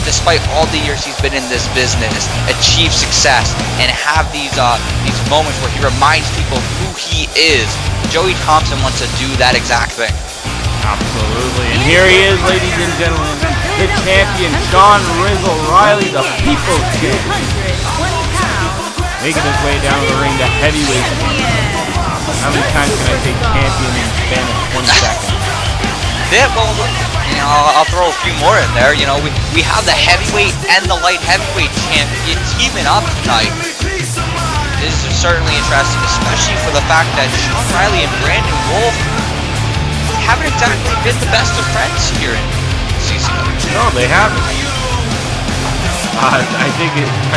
Speaker 2: despite all the years he's been in this business, achieve success and have these moments where he reminds people who he is. Joey Thompson wants to do that exact thing.
Speaker 4: Absolutely. And here he is, ladies and gentlemen, the champion, Sean Rizzle Riley, the People's Champion. Making his way down the ring to heavyweight. How many times can I say champion in the span of 20 seconds?
Speaker 2: Yeah, well, I'll throw a few more in there. We have the heavyweight and the light heavyweight champion teaming up tonight. This is certainly interesting, especially for the fact that Sean Riley and Brandon Wolf haven't exactly been the best of friends here in CCW.
Speaker 4: No, they haven't. I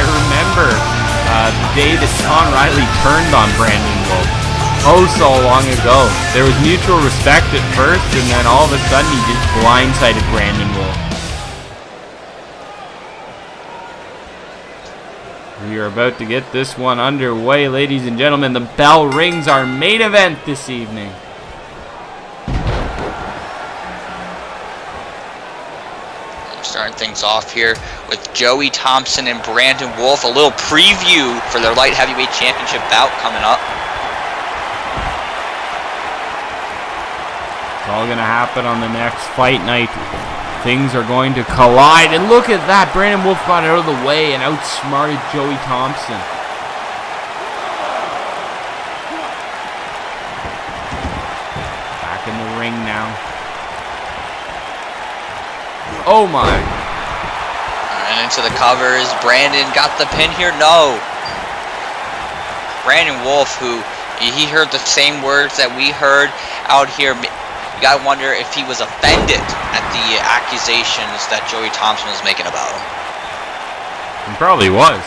Speaker 4: remember the day that Sean Riley turned on Brandon Wolf. Oh, so long ago. There was mutual respect at first, and then all of a sudden he just blindsided Brandon Wolf. We are about to get this one underway, ladies and gentlemen. The bell rings our main event this evening.
Speaker 2: Starting things off here with Joey Thompson and Brandon Wolf. A little preview for their light heavyweight championship bout coming up.
Speaker 4: It's all going to happen on the next fight night. Things are going to collide. And look at that. Brandon Wolf got out of the way and outsmarted Joey Thompson. Back in the ring now. Oh my.
Speaker 2: And into the covers. Brandon got the pin here. No. Brandon Wolf, who he heard the same words that we heard out here. You gotta wonder if he was offended at the accusations that Joey Thompson was making about him.
Speaker 4: He probably was.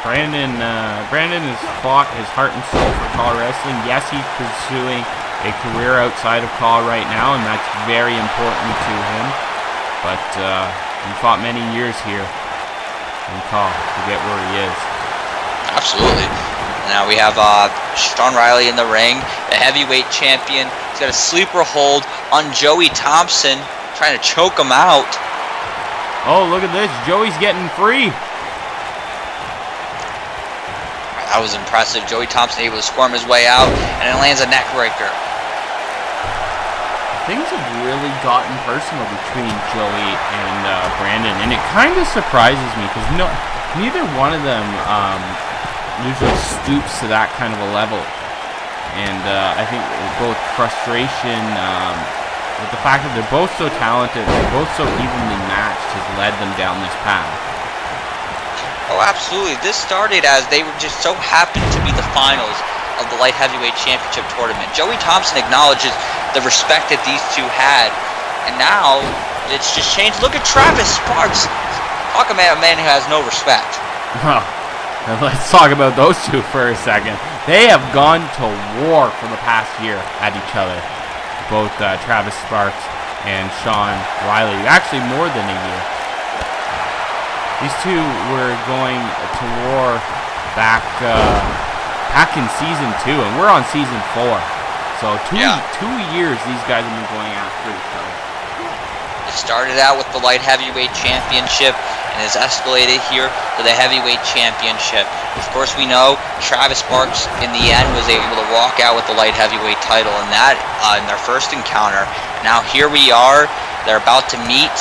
Speaker 4: Brandon has fought his heart and soul for CAW Wrestling. Yes, he's pursuing a career outside of CAW right now, and that's very important to him. But he fought many years here in CAW to get where he is.
Speaker 2: Absolutely. Now we have Sean Riley in the ring, the heavyweight champion. He's got a sleeper hold on Joey Thompson, trying to choke him out.
Speaker 4: Oh, look at this. Joey's getting free.
Speaker 2: That was impressive. Joey Thompson able to squirm his way out, and it lands a neck breaker.
Speaker 4: Things have really gotten personal between Joey and Brandon, and it kind of surprises me because neither one of them usually stoops to that kind of a level. And I think both frustration with the fact that they're both so talented, they're both so evenly matched, has led them down this path.
Speaker 2: Oh, absolutely. This started as they were just so happened to be the finals of the light heavyweight championship tournament. Joey Thompson acknowledges the respect that these two had, and now it's just changed. Look at Travis Sparks. Talk about a man who has no respect.
Speaker 4: Well, let's talk about those two for a second. They have gone to war for the past year at each other. Both Travis Sparks and Sean Riley. Actually, more than a year. These two were going to war back in season 2, and we're on season 4. So two years these guys have been going after each other.
Speaker 2: It started out with the light heavyweight championship and has escalated here to the heavyweight championship. Of course, we know Travis Sparks in the end was able to walk out with the light heavyweight title, and that in their first encounter. Now here we are. They're about to meet.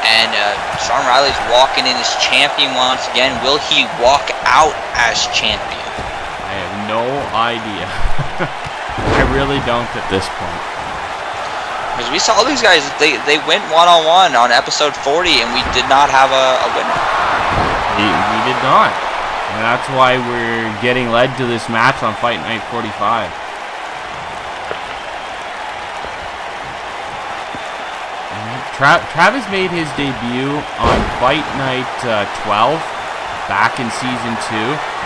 Speaker 2: And Sean Riley's walking in as champion once again. Will he walk out as champion?
Speaker 4: I have no idea. I really don't at this point.
Speaker 2: Because we saw these guys, they went one-on-one on episode 40, and we did not have a winner.
Speaker 4: We did not. And that's why we're getting led to this match on Fight Night 45. Travis made his debut on Fight Night 12 back in Season 2.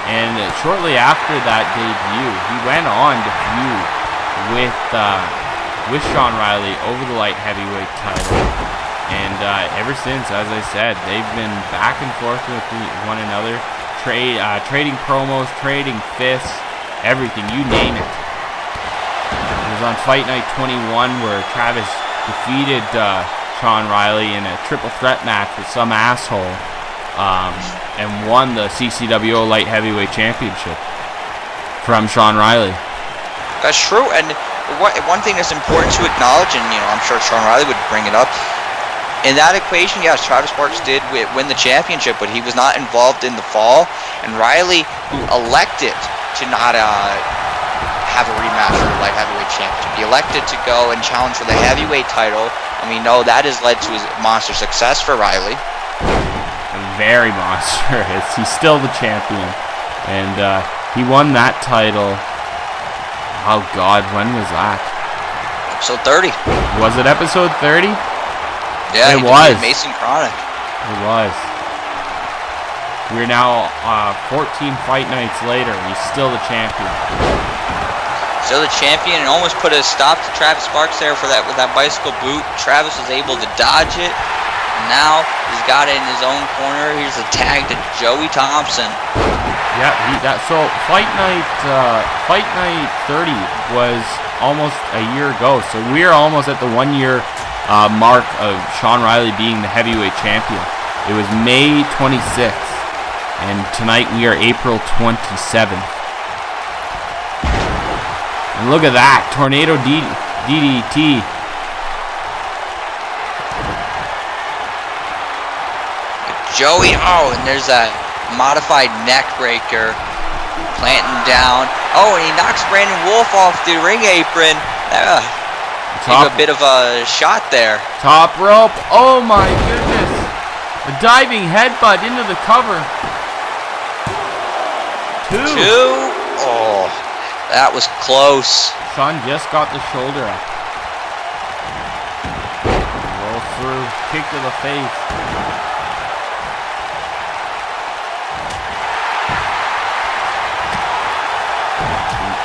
Speaker 4: And shortly after that debut, he went on to feud with Sean Riley over the light heavyweight title. And ever since, as I said, they've been back and forth with one another, trading promos, trading fists, everything, you name it. It was on Fight Night 21 where Travis defeated Sean Riley in a triple threat match with some asshole and won the CCWO light heavyweight championship from Sean Riley.
Speaker 2: That's true, and one thing that's important to acknowledge, and I'm sure Sean Riley would bring it up, in that equation, yes, Travis Sparks did win the championship, but he was not involved in the fall, and Riley, who elected to not have a rematch for the light heavyweight championship, he elected to go and challenge for the heavyweight title, and we know that has led to his monster success for Riley.
Speaker 4: Very monstrous. He's still the champion, and he won that title. Oh God, when was that?
Speaker 2: Episode 30.
Speaker 4: Was it episode 30?
Speaker 2: Yeah,
Speaker 4: it was.
Speaker 2: Mason Chronic.
Speaker 4: It was. We're now 14 fight nights later, and he's still the champion.
Speaker 2: Still the champion, and almost put a stop to Travis Sparks there for that with that bicycle boot. Travis was able to dodge it. And now he's got it in his own corner. Here's a tag to Joey Thompson.
Speaker 4: Yeah, so Fight Night 30 was almost a year ago. So we're almost at the 1 year mark of Sean Riley being the heavyweight champion. It was May 26th, and tonight we are April 27th. And look at that, tornado DDT.
Speaker 2: Joey, and there's a modified neck breaker, planting down. And he knocks Brandon Wolf off the ring apron. Took a bit of a shot there.
Speaker 4: Top rope. Oh my goodness. A diving headbutt into the cover. Two.
Speaker 2: Oh, that was close.
Speaker 4: Sean just got the shoulder up. Roll through. Kick to the face.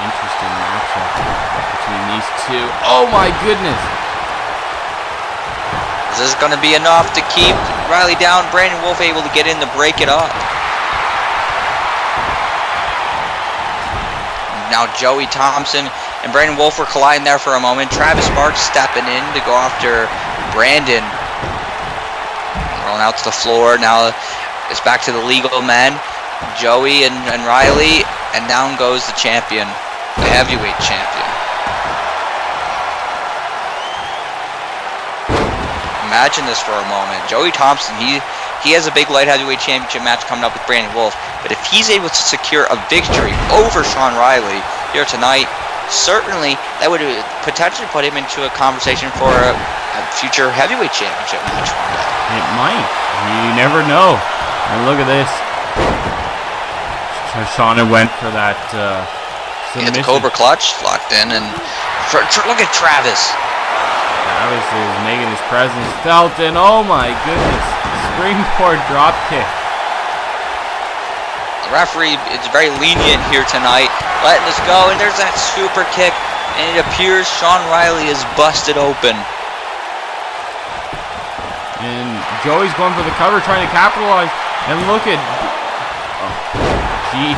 Speaker 4: Interesting matchup between these two. Oh my goodness!
Speaker 2: Is this going to be enough to keep Riley down? Brandon Wolf able to get in to break it up. Now Joey Thompson and Brandon Wolf were colliding there for a moment. Travis Sparks stepping in to go after Brandon. Rolling out to the floor. Now it's back to the legal men. Joey and Riley, and down goes the champion, the heavyweight champion. Imagine this for a moment. Joey Thompson, he has a big light heavyweight championship match coming up with Brandon Wolf, but if he's able to secure a victory over Sean Riley here tonight, certainly that would potentially put him into a conversation for a future heavyweight championship match one day.
Speaker 4: It might. You never know. And look at this. Shauna went for that submission.
Speaker 2: The Cobra Clutch locked in, and look at Travis.
Speaker 4: Travis is making his presence felt, and oh my goodness, springboard drop kick.
Speaker 2: The referee is very lenient here tonight, letting us go, and there's that super kick, and it appears Sean Riley is busted open.
Speaker 4: And Joey's going for the cover, trying to capitalize, and look at... Jeez.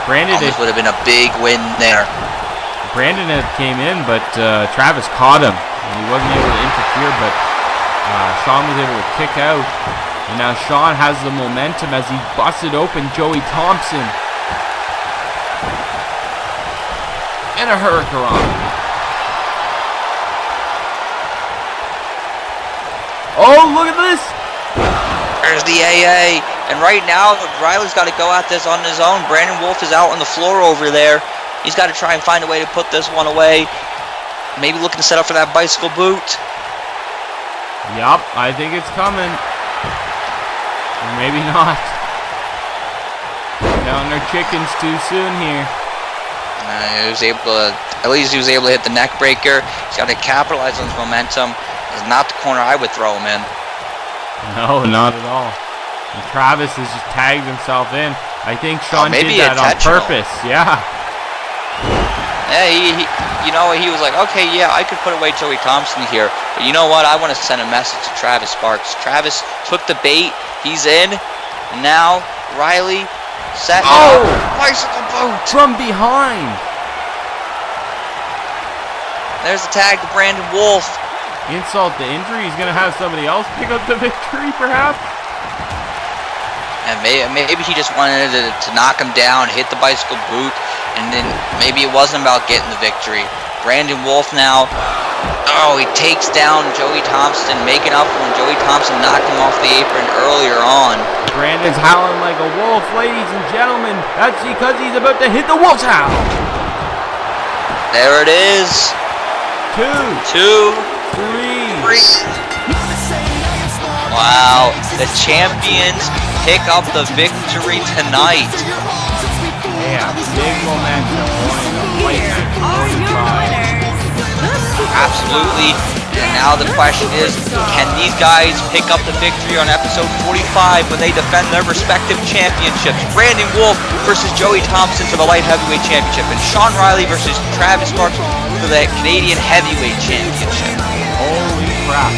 Speaker 4: Brandon
Speaker 2: would have been a big win there.
Speaker 4: Brandon had came in, but Travis caught him, and he wasn't able to interfere, but Sean was able to kick out. And now Sean has the momentum as he busted open Joey Thompson. And a hurricane. Oh, look at this!
Speaker 2: There's the AA. And right now, Riley's got to go at this on his own. Brandon Wolf is out on the floor over there. He's got to try and find a way to put this one away. Maybe looking to set up for that bicycle boot.
Speaker 4: Yup, I think it's coming. Or maybe not. Counting our chickens too soon here.
Speaker 2: He was able to, at least he was able to hit the neck breaker. He's got to capitalize on his momentum. It's not the corner I would throw him in.
Speaker 4: No, not at all. And Travis has just tagged himself in. I think Sean did that on purpose. Yeah.
Speaker 2: Yeah, you know, he was like, okay, yeah, I could put away Joey Thompson here, but you know what? I want to send a message to Travis Sparks. Travis took the bait. He's in. And now Riley set up. Bicycle boot
Speaker 4: from behind.
Speaker 2: There's the tag to Brandon Wolf.
Speaker 4: Insult to injury. He's gonna have somebody else pick up the victory, perhaps.
Speaker 2: And maybe he just wanted to knock him down, hit the bicycle boot, and then maybe it wasn't about getting the victory. Brandon Wolf now, he takes down Joey Thompson, making up when Joey Thompson knocked him off the apron earlier on.
Speaker 4: Brandon's howling like a wolf, ladies and gentlemen. That's because he's about to hit the wolf's howl.
Speaker 2: There it is.
Speaker 4: 2, 3.
Speaker 2: Wow, the champions pick up the victory tonight.
Speaker 4: Yeah, big momentum going to fight night 45.
Speaker 2: Absolutely. And now the question is, can these guys pick up the victory on episode 45 when they defend their respective championships? Brandon Wolf versus Joey Thompson for the light heavyweight championship, and Sean Riley versus Travis Sparks for the Canadian heavyweight championship.
Speaker 4: Holy crap.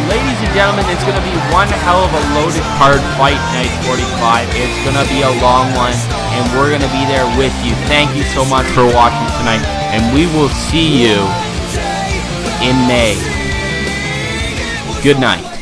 Speaker 4: Ladies and gentlemen, it's going to be one hell of a loaded card fight night 45. It's going to be a long one, and we're going to be there with you. Thank you so much for watching tonight, and we will see you in May. Good night.